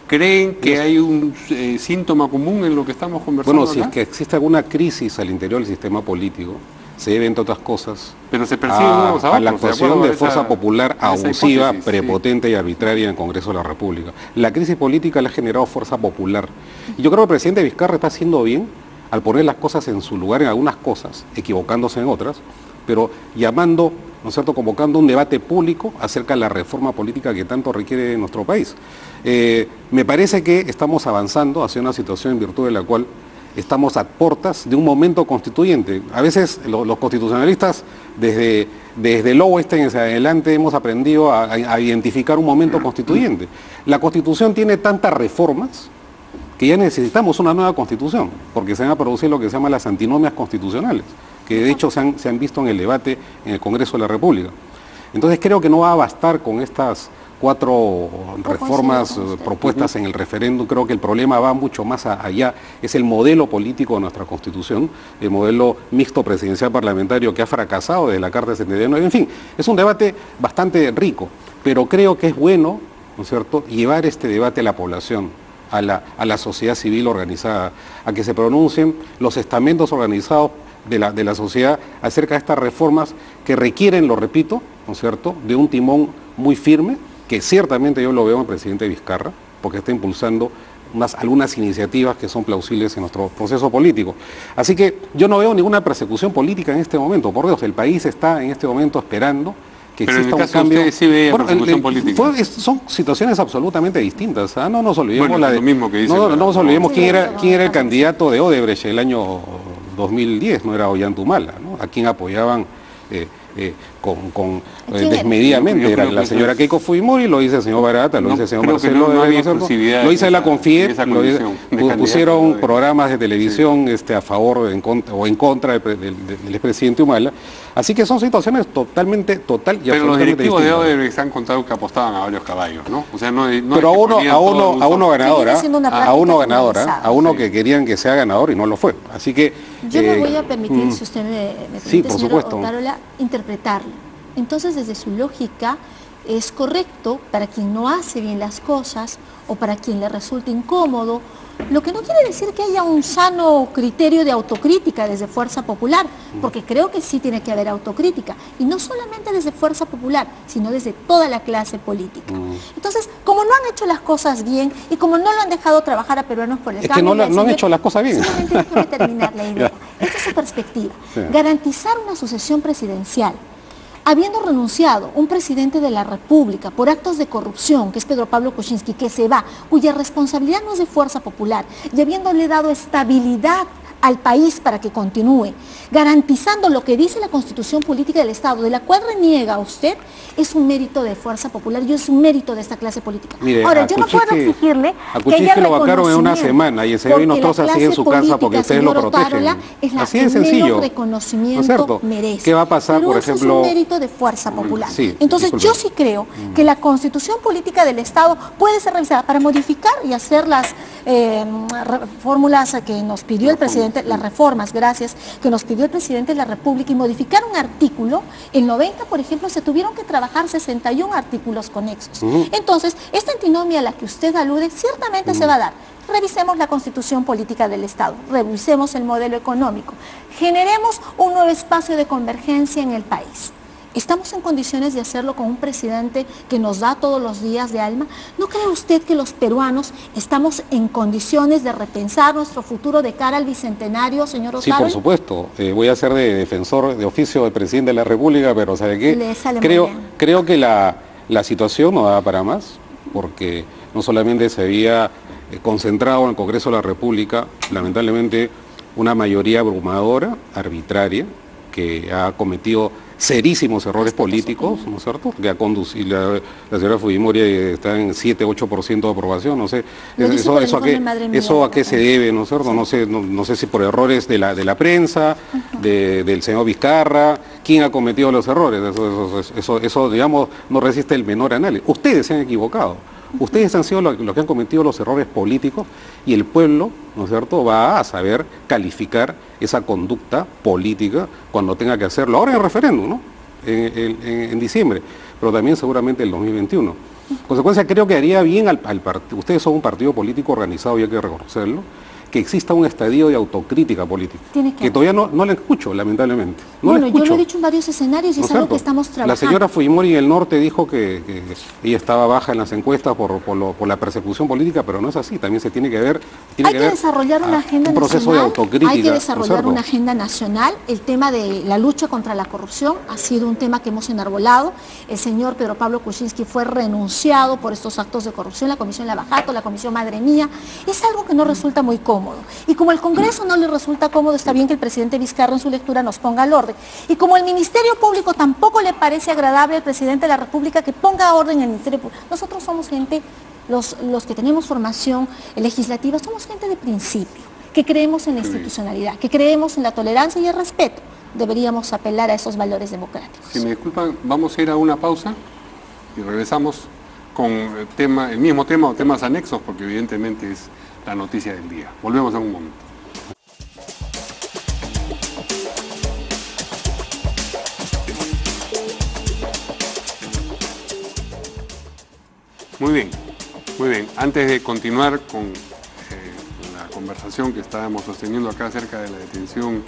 ¿Creen que hay un síntoma común en lo que estamos conversando? Bueno, si es que existe alguna crisis al interior del sistema político, se debe, entre otras cosas, pero se perciben nuevos avances, a la actuación de fuerza popular abusiva, prepotente y arbitraria en el Congreso de la República. La crisis política la ha generado fuerza popular. Y yo creo que el presidente Vizcarra está haciendo bien al poner las cosas en su lugar en algunas cosas, equivocándose en otras, pero llamando, ¿no es cierto?, convocando un debate público acerca de la reforma política que tanto requiere nuestro país. Me parece que estamos avanzando hacia una situación en virtud de la cual estamos a puertas de un momento constituyente. A veces los constitucionalistas, desde el oeste hacia adelante, hemos aprendido a identificar un momento constituyente. La Constitución tiene tantas reformas que ya necesitamos una nueva Constitución, porque se van a producir lo que se llama las antinomias constitucionales, que de hecho se han visto en el debate en el Congreso de la República. Entonces creo que no va a bastar con estas reformas propuestas en el referéndum. Creo que el problema va mucho más allá. Es el modelo político de nuestra Constitución, el modelo mixto presidencial parlamentario que ha fracasado desde la Carta de 79. En fin, es un debate bastante rico, pero creo que es bueno, ¿no es cierto?, llevar este debate a la población, a la sociedad civil organizada, a que se pronuncien los estamentos organizados de la sociedad acerca de estas reformas que requieren, lo repito, ¿no es cierto?, de un timón muy firme, que ciertamente yo lo veo en el presidente Vizcarra, porque está impulsando algunas iniciativas que son plausibles en nuestro proceso político. Así que yo no veo ninguna persecución política en este momento, por Dios, el país está en este momento esperando que exista un cambio. Usted sí ve persecución política. Son situaciones absolutamente distintas. No nos olvidemos lo mismo que dice no nos olvidemos quién era el candidato de Odebrecht el año 2010, no era Ollantumala, ¿no? A quien apoyaban desmedidamente, era la señora Keiko Fujimori, lo dice el señor Barata, lo dice el señor Marcelo, lo dice la CONFIEP, pusieron programas de televisión a favor o en contra del expresidente Humala. Así que son situaciones totalmente y pero los directivos de Odebrecht han contado que apostaban a varios caballos, ¿no? O sea, pero a uno ganadora, a uno que querían que sea ganador y no lo fue. Así que yo me voy a permitir, si usted me permite, sí, por supuesto, Otárola, interpretarlo. Entonces, desde su lógica, es correcto para quien no hace bien las cosas o para quien le resulta incómodo, lo que no quiere decir que haya un sano criterio de autocrítica desde Fuerza Popular, porque creo que sí tiene que haber autocrítica, y no solamente desde Fuerza Popular, sino desde toda la clase política. Entonces, como no han hecho las cosas bien y como no lo han dejado trabajar a peruanos por el cambio... Es que no han hecho las cosas bien. Solamente déjeme terminar la idea. Esta es su perspectiva. Sí. Garantizar una sucesión presidencial, habiendo renunciado un presidente de la República por actos de corrupción, que es Pedro Pablo Kuczynski, que se va, cuya responsabilidad no es de Fuerza Popular, y habiéndole dado estabilidad al país para que continúe, garantizando lo que dice la Constitución Política del Estado, de la cual reniega usted, es un mérito de Fuerza Popular y es un mérito de esta clase política. Mire, ahora, yo no puedo exigirle que ella lo vacaron en una semana y ese hoy no todos así en su casa porque ustedes lo protegen. Así de sencillo. Reconocimiento merece. ¿Qué va a pasar, por ejemplo? Es un mérito de Fuerza Popular. Entonces, yo sí creo que la Constitución Política del Estado puede ser revisada para modificar y hacer las fórmulas que nos pidió el presidente, las reformas, gracias, que nos pidió el presidente de la República, y modificar un artículo. En 90, por ejemplo, se tuvieron que trabajar 61 artículos conexos. Entonces, esta antinomia a la que usted alude ciertamente se va a dar. Revisemos la Constitución Política del Estado, revisemos el modelo económico, generemos un nuevo espacio de convergencia en el país. ¿Estamos en condiciones de hacerlo con un presidente que nos da todos los días de alma? ¿No cree usted que los peruanos estamos en condiciones de repensar nuestro futuro de cara al bicentenario, señor Otárola? Sí, por supuesto. Voy a ser de defensor de oficio del presidente de la República, pero ¿sabe qué? Creo que la situación no da para más, porque no solamente se había concentrado en el Congreso de la República, lamentablemente, una mayoría abrumadora, arbitraria, que ha cometido serísimos errores políticos, ¿no es cierto? Que ha conducido, la señora Fujimori está en 7-8% de aprobación, no sé, eso a qué se debe, ¿no es cierto? No sé si por errores de la prensa, del señor Vizcarra, quién ha cometido los errores, eso digamos, no resiste el menor análisis. Ustedes se han equivocado. Ustedes han sido los que han cometido los errores políticos y el pueblo, ¿no es cierto?, va a saber calificar esa conducta política cuando tenga que hacerlo. Ahora en el referéndum, ¿no? En diciembre, pero también seguramente en el 2021. En consecuencia, creo que haría bien al partido. Ustedes son un partido político organizado y hay que reconocerlo, que exista un estadio de autocrítica política, que todavía no le escucho, lamentablemente. Yo lo he dicho en varios escenarios y es algo que estamos trabajando. La señora Fujimori en el norte dijo que ella estaba baja en las encuestas por la persecución política, pero no es así, también se tiene que ver... Hay que desarrollar una agenda nacional, proceso de autocrítica, hay que desarrollar una agenda nacional. El tema de la lucha contra la corrupción ha sido un tema que hemos enarbolado. El señor Pedro Pablo Kuczynski fue renunciado por estos actos de corrupción, la Comisión Lavajato, la Comisión Madre Mía. Es algo que no resulta muy cómodo. Y como el Congreso no le resulta cómodo, está bien que el presidente Vizcarra en su lectura nos ponga al orden. Y como el Ministerio Público tampoco le parece agradable al presidente de la República que ponga orden en el Ministerio Público. Nosotros somos gente, los que tenemos formación legislativa, somos gente de principio, que creemos en la institucionalidad, que creemos en la tolerancia y el respeto. Deberíamos apelar a esos valores democráticos. Si me disculpan, vamos a ir a una pausa y regresamos con el mismo tema o temas anexos, porque evidentemente es la noticia del día. Volvemos en un momento. Muy bien, muy bien. Antes de continuar con la conversación que estábamos sosteniendo acá acerca de la detención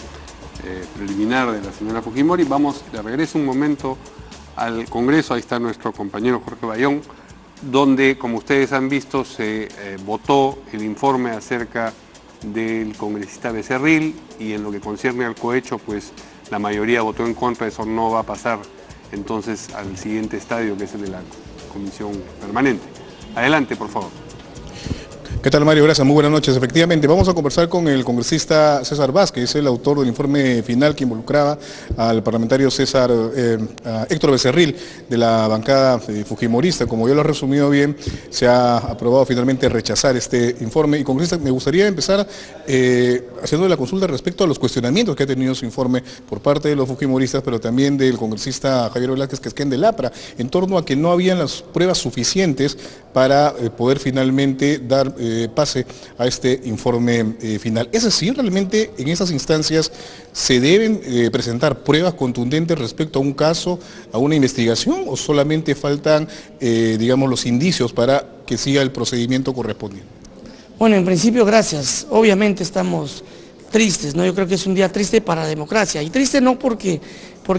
preliminar de la señora Fujimori, vamos de regreso un momento al Congreso. Ahí está nuestro compañero Jorge Bayón, donde, como ustedes han visto, se votó el informe acerca del congresista Becerril, y en lo que concierne al cohecho, pues la mayoría votó en contra. Eso no va a pasar entonces al siguiente estadio, que es el de la comisión permanente. Adelante, por favor. ¿Qué tal, Mario? Gracias, muy buenas noches. Efectivamente, vamos a conversar con el congresista César Vázquez, es el autor del informe final que involucraba al parlamentario Héctor Becerril, de la bancada fujimorista. Como yo lo he resumido bien, se ha aprobado finalmente rechazar este informe. Y, congresista, me gustaría empezar haciendo la consulta respecto a los cuestionamientos que ha tenido su informe por parte de los fujimoristas, pero también del congresista Javier Velázquez Quesquén de Lapra, en torno a que no habían las pruebas suficientes para poder finalmente dar pase a este informe final. ¿Es así? ¿Realmente en esas instancias se deben presentar pruebas contundentes respecto a un caso, a una investigación, o solamente faltan, digamos, los indicios para que siga el procedimiento correspondiente? Bueno, en principio, gracias. Obviamente estamos tristes, ¿no? Yo creo que es un día triste para la democracia, y triste no porque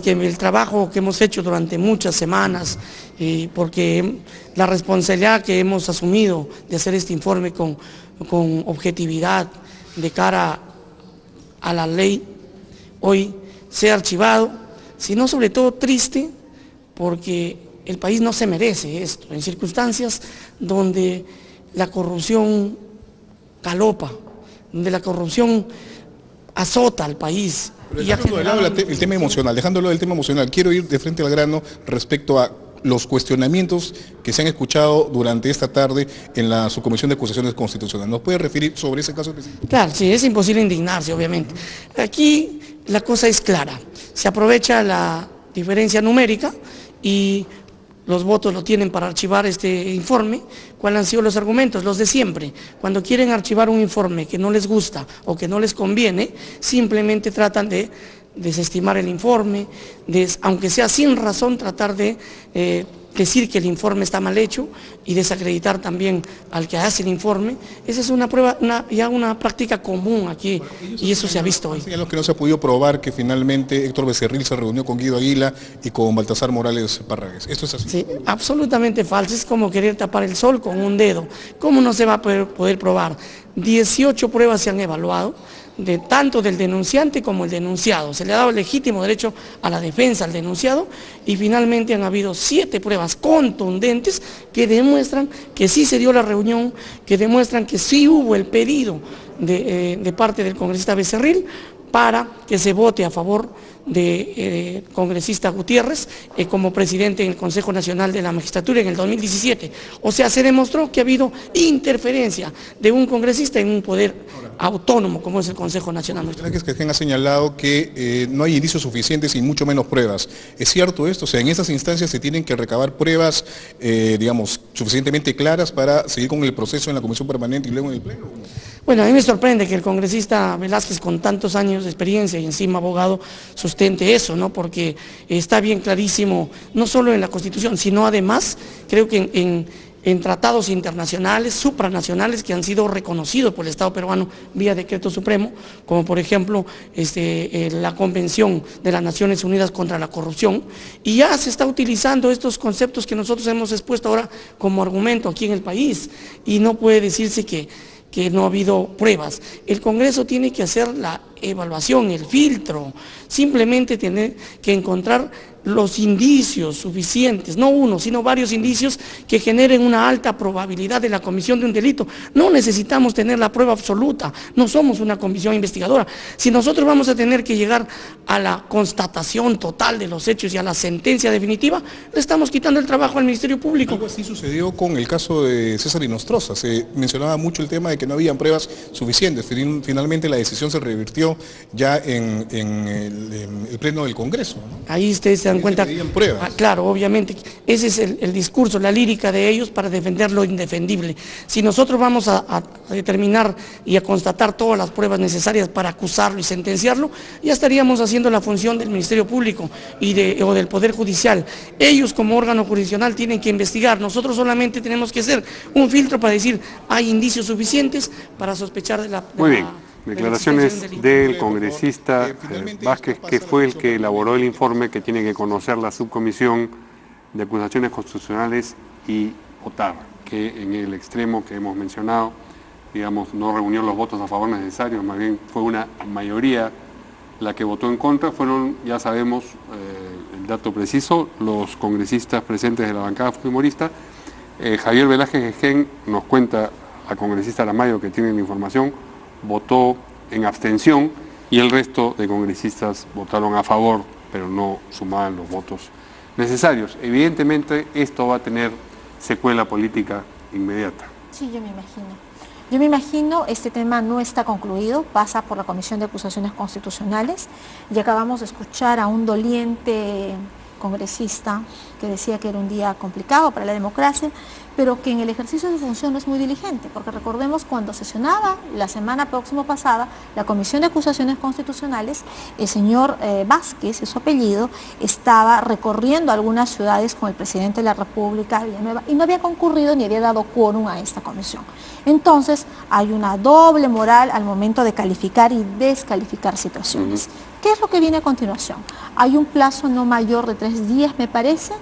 el trabajo que hemos hecho durante muchas semanas, porque la responsabilidad que hemos asumido de hacer este informe con objetividad de cara a la ley, hoy sea archivado, sino sobre todo triste porque el país no se merece esto, en circunstancias donde la corrupción galopa, donde la corrupción azota al país. Dejándolo de lado el tema emocional, dejándolo del tema emocional, quiero ir de frente al grano respecto a los cuestionamientos que se han escuchado durante esta tarde en la Subcomisión de Acusaciones Constitucionales. ¿Nos puede referir sobre ese caso específico? Claro, sí, es imposible indignarse, obviamente. Aquí la cosa es clara, se aprovecha la diferencia numérica y los votos lo tienen para archivar este informe. ¿Cuáles han sido los argumentos? Los de siempre. Cuando quieren archivar un informe que no les gusta o que no les conviene, simplemente tratan de desestimar el informe, aunque sea sin razón, tratar de decir que el informe está mal hecho y desacreditar también al que hace el informe. Esa es una prueba, ya una práctica común aquí, y eso se ha visto hoy. Lo que no se ha podido probar que finalmente Héctor Becerril se reunió con Guido Aguila y con Baltasar Morales Parragués. ¿Esto es así? Sí, absolutamente falso. Es como querer tapar el sol con un dedo. ¿Cómo no se va a poder probar? 18 pruebas se han evaluado, tanto del denunciante como el denunciado. Se le ha dado el legítimo derecho a la defensa al denunciado, y finalmente han habido 7 pruebas contundentes que demuestran que sí se dio la reunión, que demuestran que sí hubo el pedido de parte del congresista Becerril para que se vote a favor de congresista Gutiérrez como presidente en el Consejo Nacional de la Magistratura en el 2017. O sea, se demostró que ha habido interferencia de un congresista en un poder autónomo como es el Consejo Nacional. Que ha señalado que no hay indicios suficientes y mucho menos pruebas. ¿Es cierto esto? O sea, en esas instancias se tienen que recabar pruebas, digamos, suficientemente claras para seguir con el proceso en la Comisión Permanente y luego en el Pleno. Bueno, a mí me sorprende que el congresista Velázquez, con tantos años de experiencia y encima abogado, sustente eso, ¿no? Porque está bien clarísimo, no solo en la Constitución, sino además, creo que en tratados internacionales, supranacionales, que han sido reconocidos por el Estado peruano vía decreto supremo, como por ejemplo la Convención de las Naciones Unidas contra la Corrupción, y ya se está utilizando estos conceptos que nosotros hemos expuesto ahora como argumento aquí en el país, y no puede decirse que no ha habido pruebas. El Congreso tiene que hacer la evaluación, el filtro, simplemente tiene que encontrar los indicios suficientes, no uno, sino varios indicios que generen una alta probabilidad de la comisión de un delito. No necesitamos tener la prueba absoluta, no somos una comisión investigadora. Si nosotros vamos a tener que llegar a la constatación total de los hechos y a la sentencia definitiva, le estamos quitando el trabajo al Ministerio Público. Algo así sucedió con el caso de César Inostroza. Se mencionaba mucho el tema de que no habían pruebas suficientes. Finalmente la decisión se revirtió ya en el Pleno del Congreso, ¿no? Ahí ustedes se dan en cuenta. Claro, obviamente, ese es el discurso, la lírica de ellos para defender lo indefendible. Si nosotros vamos a determinar y a constatar todas las pruebas necesarias para acusarlo y sentenciarlo, ya estaríamos haciendo la función del Ministerio Público o del Poder Judicial. Ellos como órgano jurisdiccional tienen que investigar, nosotros solamente tenemos que hacer un filtro para decir hay indicios suficientes para sospechar de la... Muy bien, declaraciones del congresista Vázquez, que fue el que elaboró el informe que tiene que conocer la subcomisión de acusaciones constitucionales y votar, que en el extremo que hemos mencionado, digamos, no reunió los votos a favor necesarios, más bien fue una mayoría la que votó en contra. Fueron, ya sabemos el dato preciso, los congresistas presentes de la bancada fujimorista. Javier Velázquez Esquén nos cuenta, al congresista Aramayo que tiene la información, votó en abstención y el resto de congresistas votaron a favor, pero no sumaban los votos necesarios. Evidentemente esto va a tener secuela política inmediata. Sí, yo me imagino. Yo me imagino, este tema no está concluido, pasa por la Comisión de Acusaciones Constitucionales y acabamos de escuchar a un doliente congresista que decía que era un día complicado para la democracia, pero que en el ejercicio de su función no es muy diligente, porque recordemos cuando sesionaba la semana próxima pasada la Comisión de Acusaciones Constitucionales, el señor Vázquez, es su apellido, estaba recorriendo algunas ciudades con el presidente de la República, Villanueva, y no había concurrido ni había dado quórum a esta comisión. Entonces hay una doble moral al momento de calificar y descalificar situaciones. ¿Qué es lo que viene a continuación? Hay un plazo no mayor de 3 días, me parece,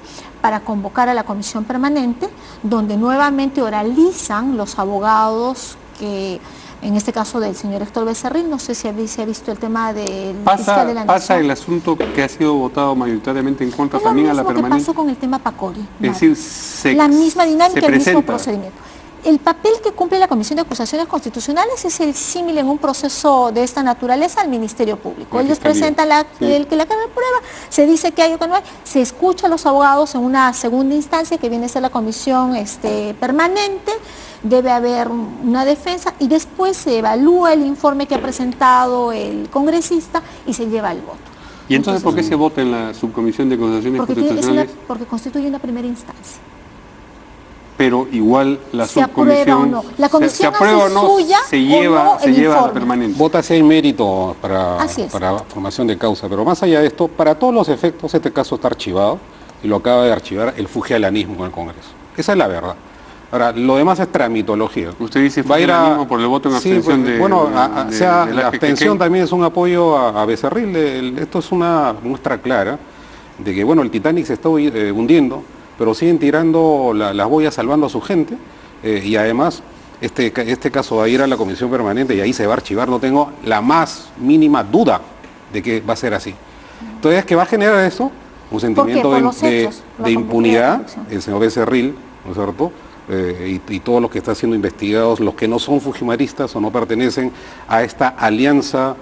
para convocar a la comisión permanente, donde nuevamente oralizan los abogados que, en este caso del señor Héctor Becerril, no sé si se ha visto el tema del fiscal de la Nación. Pasa el asunto que ha sido votado mayoritariamente en contra también a la permanente. Es lo mismo que pasó con el tema Pacori. Es decir, la misma dinámica, el mismo procedimiento. El papel que cumple la Comisión de Acusaciones Constitucionales es el símil en un proceso de esta naturaleza al Ministerio Público. Ellos presentan la prueba, se dice que hay o que no hay, se escucha a los abogados en una segunda instancia que viene a ser la comisión permanente, debe haber una defensa y después se evalúa el informe que ha presentado el congresista y se lleva al voto. ¿Y entonces por qué se vota en la subcomisión de acusaciones constitucionales? Porque constituye una primera instancia. Pero igual la subcomisión, no. La comisión se aprueba o no, suya se lleva o no a la permanente. Vota si hay mérito para formación de causa, pero más allá de esto, para todos los efectos, este caso está archivado y lo acaba de archivar el fujialanismo en el Congreso. Esa es la verdad. Ahora, lo demás es tramitología. Usted dice fujialanismo por el voto en abstención de... Bueno, la abstención también es un apoyo a Becerril. Esto es una muestra clara de que, bueno, el Titanic se está hundiendo, pero siguen tirando las boyas salvando a su gente, y además este caso va a ir a la comisión permanente y ahí se va a archivar, no tengo la más mínima duda de que va a ser así. Entonces, ¿qué va a generar eso? Un sentimiento de impunidad, el señor Becerril, ¿no es cierto?, y todos los que están siendo investigados, los que no son fujimaristas o no pertenecen a esta alianza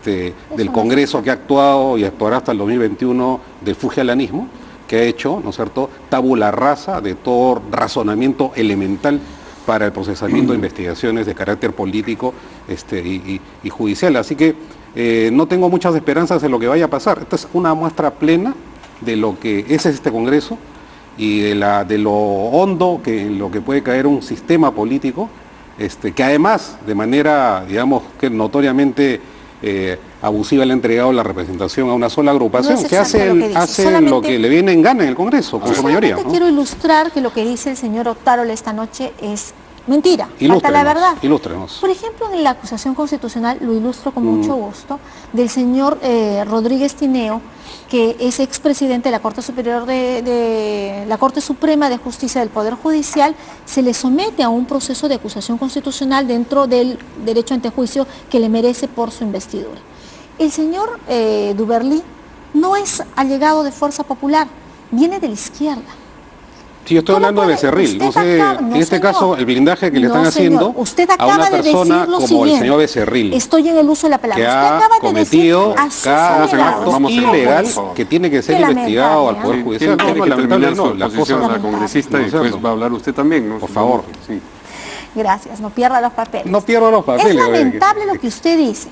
del Congreso que ha actuado y actuará hasta el 2021 del fujialanismo, que ha hecho, ¿no es cierto?, tabula rasa de todo razonamiento elemental para el procesamiento de investigaciones de carácter político y judicial. Así que no tengo muchas esperanzas de lo que vaya a pasar. Esta es una muestra plena de lo que es este Congreso y de lo hondo en lo que puede caer un sistema político, que además, de manera, digamos, que notoriamente abusiva, le ha entregado la representación a una sola agrupación que hace lo que le viene en gana en el Congreso, con su mayoría, ¿no? Quiero ilustrar que lo que dice el señor Otárola esta noche es mentira, falta la verdad. Ilústrenos. Por ejemplo, en la acusación constitucional, lo ilustro con mucho gusto, del señor Rodríguez Tineo, que es expresidente de la Corte Superior de la Corte Suprema de Justicia del Poder Judicial, se le somete a un proceso de acusación constitucional dentro del derecho ante juicio que le merece por su investidura. El señor Duberly no es allegado de Fuerza Popular, viene de la izquierda. Sí, yo estoy hablando de Becerril, no sé, en este caso el blindaje que le están haciendo a una persona como el señor Becerril. Estoy en el uso de la palabra. Que ha cometido cada acto ilegal que tiene que ser investigado al Poder Judicial. Tiene que terminar su posición a la congresista y después va a hablar usted también, ¿no? Por favor. Gracias, no pierda los papeles. No pierdo los papeles. Es lamentable lo que usted dice,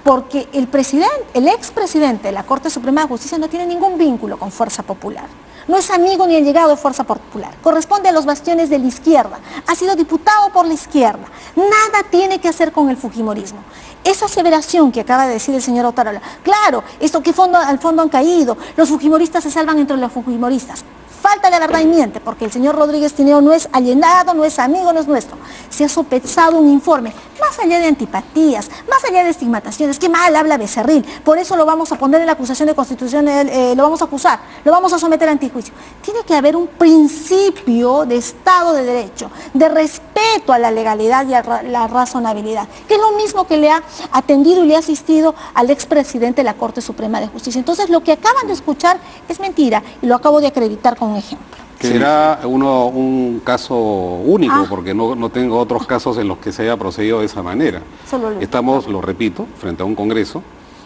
porque el expresidente de la Corte Suprema de Justicia no tiene ningún vínculo con Fuerza Popular. No es amigo ni allegado de Fuerza Popular. Corresponde a los bastiones de la izquierda. Ha sido diputado por la izquierda. Nada tiene que hacer con el fujimorismo. Esa aseveración que acaba de decir el señor Otárola, claro, esto que al fondo han caído, los fujimoristas se salvan entre los fujimoristas. Falta la verdad y miente, porque el señor Rodríguez Tineo no es alienado, no es amigo, no es nuestro. Se ha sopesado un informe, más allá de antipatías, más allá de estigmatizaciones. Qué mal habla Becerril, por eso lo vamos a poner en la acusación de constitución, lo vamos a acusar, lo vamos a someter a antijuicio. Tiene que haber un principio de Estado de Derecho, de respeto a la legalidad y a la razonabilidad, que es lo mismo que le ha atendido y le ha asistido al expresidente de la Corte Suprema de Justicia. Entonces, lo que acaban de escuchar es mentira, y lo acabo de acreditar con un ejemplo. Será un caso único, porque no tengo otros casos en los que se haya procedido de esa manera. Estamos, lo repito, frente a un Congreso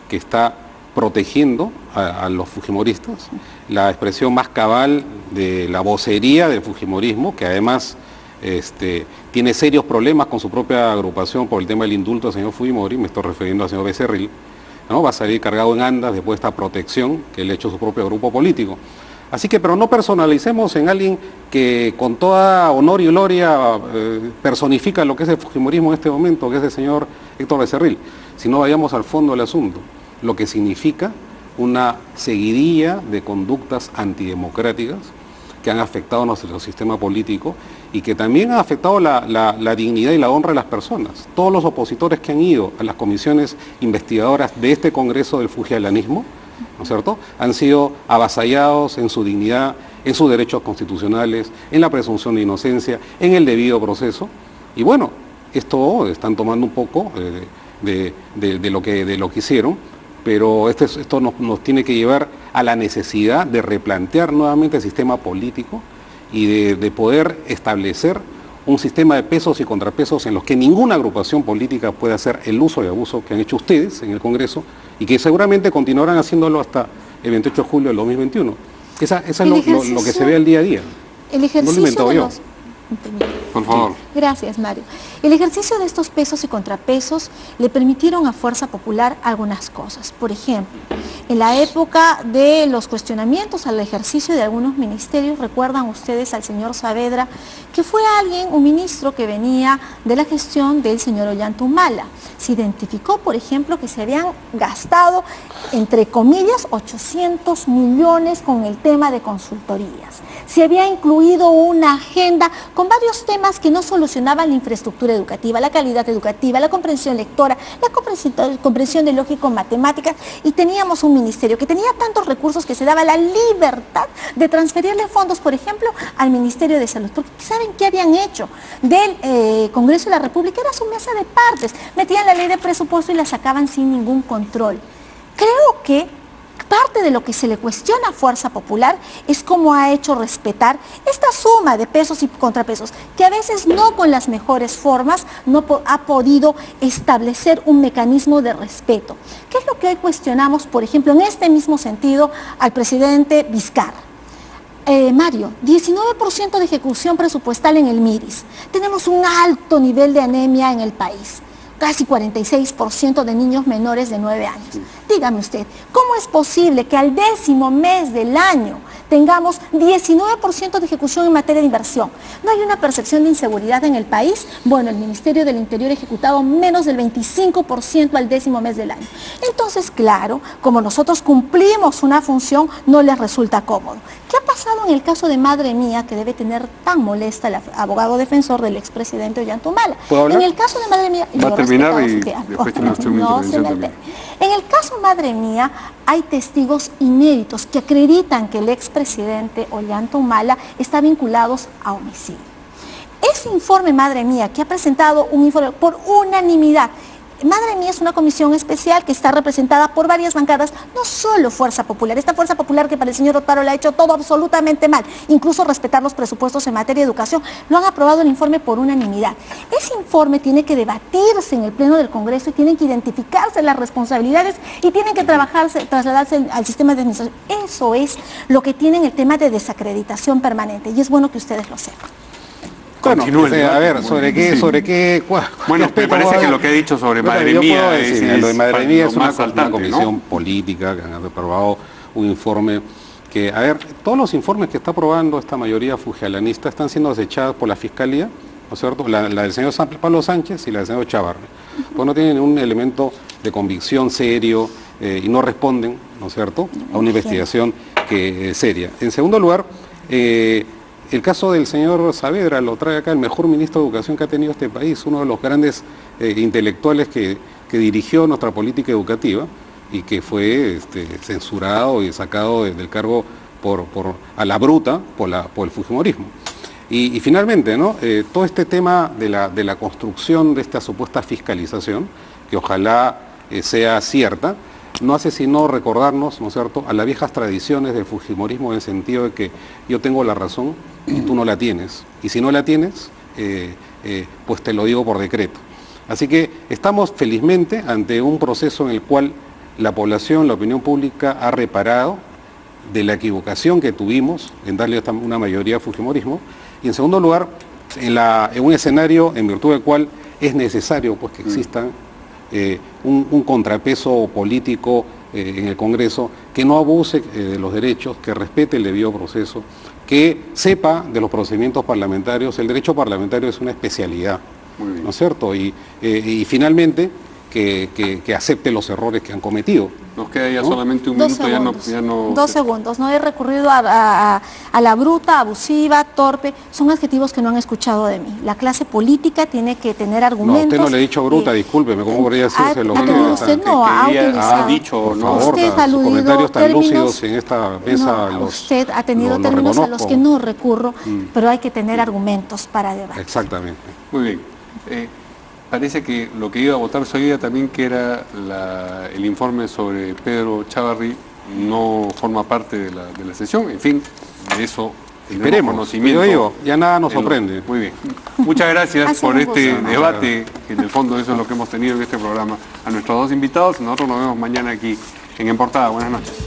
que está protegiendo a los fujimoristas, la expresión más cabal de la vocería del fujimorismo, que además tiene serios problemas con su propia agrupación por el tema del indulto del señor Fujimori, me estoy refiriendo al señor Becerril, ¿no? Va a salir cargado en andas después de esta protección que le ha hecho su propio grupo político. Así que, pero no personalicemos en alguien que con toda honor y gloria personifica lo que es el fujimorismo en este momento, que es el señor Héctor Becerril, sino vayamos al fondo del asunto, lo que significa una seguidilla de conductas antidemocráticas que han afectado a nuestro sistema político y que también han afectado la dignidad y la honra de las personas. Todos los opositores que han ido a las comisiones investigadoras de este Congreso del fujialanismo, ¿no es cierto?, han sido avasallados en su dignidad, en sus derechos constitucionales, en la presunción de inocencia, en el debido proceso. Y bueno, esto están tomando un poco de lo que hicieron, pero esto nos tiene que llevar a la necesidad de replantear nuevamente el sistema político y de poder establecer un sistema de pesos y contrapesos en los que ninguna agrupación política puede hacer el uso y abuso que han hecho ustedes en el Congreso y que seguramente continuarán haciéndolo hasta el 28 de julio del 2021. Esa es lo que se ve al día a día. El ejercicio de los... Por favor. Gracias, Mario. El ejercicio de estos pesos y contrapesos le permitieron a Fuerza Popular algunas cosas. Por ejemplo, en la época de los cuestionamientos al ejercicio de algunos ministerios, recuerdan ustedes al señor Saavedra, que fue un ministro que venía de la gestión del señor Ollanta-Humala. Se identificó, por ejemplo, que se habían gastado, entre comillas, 800 millones con el tema de consultorías. Se había incluido una agenda con varios temas que no solucionaban la infraestructura educativa, la calidad educativa, la comprensión lectora, la comprensión de lógico-matemáticas, y teníamos un ministerio que tenía tantos recursos que se daba la libertad de transferirle fondos, por ejemplo, al Ministerio de Salud. Porque ¿saben qué habían hecho? Del Congreso de la República era su mesa de partes. Metían la ley de presupuesto y la sacaban sin ningún control. Creo que parte de lo que se le cuestiona a Fuerza Popular es cómo ha hecho respetar esta suma de pesos y contrapesos, que a veces no con las mejores formas no ha podido establecer un mecanismo de respeto. ¿Qué es lo que hoy cuestionamos, por ejemplo, en este mismo sentido al presidente Vizcarra? Mario, 19% de ejecución presupuestal en el MIRIS. Tenemos un alto nivel de anemia en el país. Casi 46% de niños menores de 9 años. Dígame usted, ¿cómo es posible que al 10º mes del año tengamos 19% de ejecución en materia de inversión? ¿No hay una percepción de inseguridad en el país? Bueno, el Ministerio del Interior ha ejecutado menos del 25% al 10º mes del año. Entonces, claro, como nosotros cumplimos una función, no les resulta cómodo. ¿Qué ha pasado en el caso de Madre Mía, que debe tener tan molesta el abogado defensor del expresidente Ollanta-Humala? En el caso de Madre Mía... Va a terminar y después tiene usted una intervención también. En el caso Madre Mía, hay testigos inéditos que acreditan que el expresidente Ollanta-Humala está vinculado a homicidio. Ese informe, Madre Mía, que ha presentado un informe por unanimidad, Madre Mía es una comisión especial que está representada por varias bancadas, no solo Fuerza Popular. Esta Fuerza Popular que para el señor Otárola ha hecho todo absolutamente mal, incluso respetar los presupuestos en materia de educación, lo han aprobado el informe por unanimidad. Ese informe tiene que debatirse en el Pleno del Congreso y tienen que identificarse las responsabilidades y tienen que trasladarse al sistema de administración. Eso es lo que tienen el tema de desacreditación permanente y es bueno que ustedes lo sepan. continúe el debate. A ver, ¿sobre qué? Bueno, me parece que lo que he dicho sobre Madre Mía lo de Madre Mía es una comisión ¿no? política que han aprobado un informe que, a ver, todos los informes que está aprobando esta mayoría fujialanista están siendo desechados por la Fiscalía, ¿no es cierto? La del señor Pablo Sánchez y la del señor Chávarri. Pues no tienen ningún elemento de convicción serio y no responden, ¿no es cierto?, a una investigación seria. En segundo lugar, el caso del señor Saavedra lo trae acá el mejor ministro de Educación que ha tenido este país, uno de los grandes intelectuales que dirigió nuestra política educativa y que fue censurado y sacado del cargo a la bruta por el fujimorismo. Y finalmente, ¿no? Todo este tema de la construcción de esta supuesta fiscalización, que ojalá sea cierta, no hace sino recordarnos, ¿no es cierto?, a las viejas tradiciones del fujimorismo en el sentido de que yo tengo la razón y tú no la tienes. Y si no la tienes, pues te lo digo por decreto. Así que estamos felizmente ante un proceso en el cual la población, la opinión pública ha reparado de la equivocación que tuvimos en darle una mayoría a fujimorismo. Y en segundo lugar, en un escenario en virtud del cual es necesario pues, que existan un contrapeso político en el Congreso que no abuse de los derechos, que respete el debido proceso, que sepa de los procedimientos parlamentarios. El derecho parlamentario es una especialidad, ¿no es cierto? Y finalmente que acepte los errores que han cometido. Nos queda ya solamente un minuto, ya no... 2 segundos. No he recurrido a la bruta, abusiva, torpe. Son adjetivos que no han escuchado de mí. La clase política tiene que tener argumentos. No, usted no le ha dicho bruta, discúlpeme, ¿cómo podría decirse lo que usted no ha utilizado? Ha dicho, por favor, usted ha aludido comentarios tan términos, lúcidos en esta mesa. Usted ha tenido términos a los que no recurro, pero hay que tener argumentos para debatir. Exactamente. Muy bien. Parece que lo que iba a votar hoy día también, que era el informe sobre Pedro Chávarri, no forma parte de la sesión. En fin, de eso esperemos conocimiento. Yo digo, ya nada nos sorprende. Muy bien. Muchas gracias por este debate, que en el fondo eso es lo que hemos tenido en este programa. A nuestros dos invitados, nosotros nos vemos mañana aquí en Portada. Buenas noches.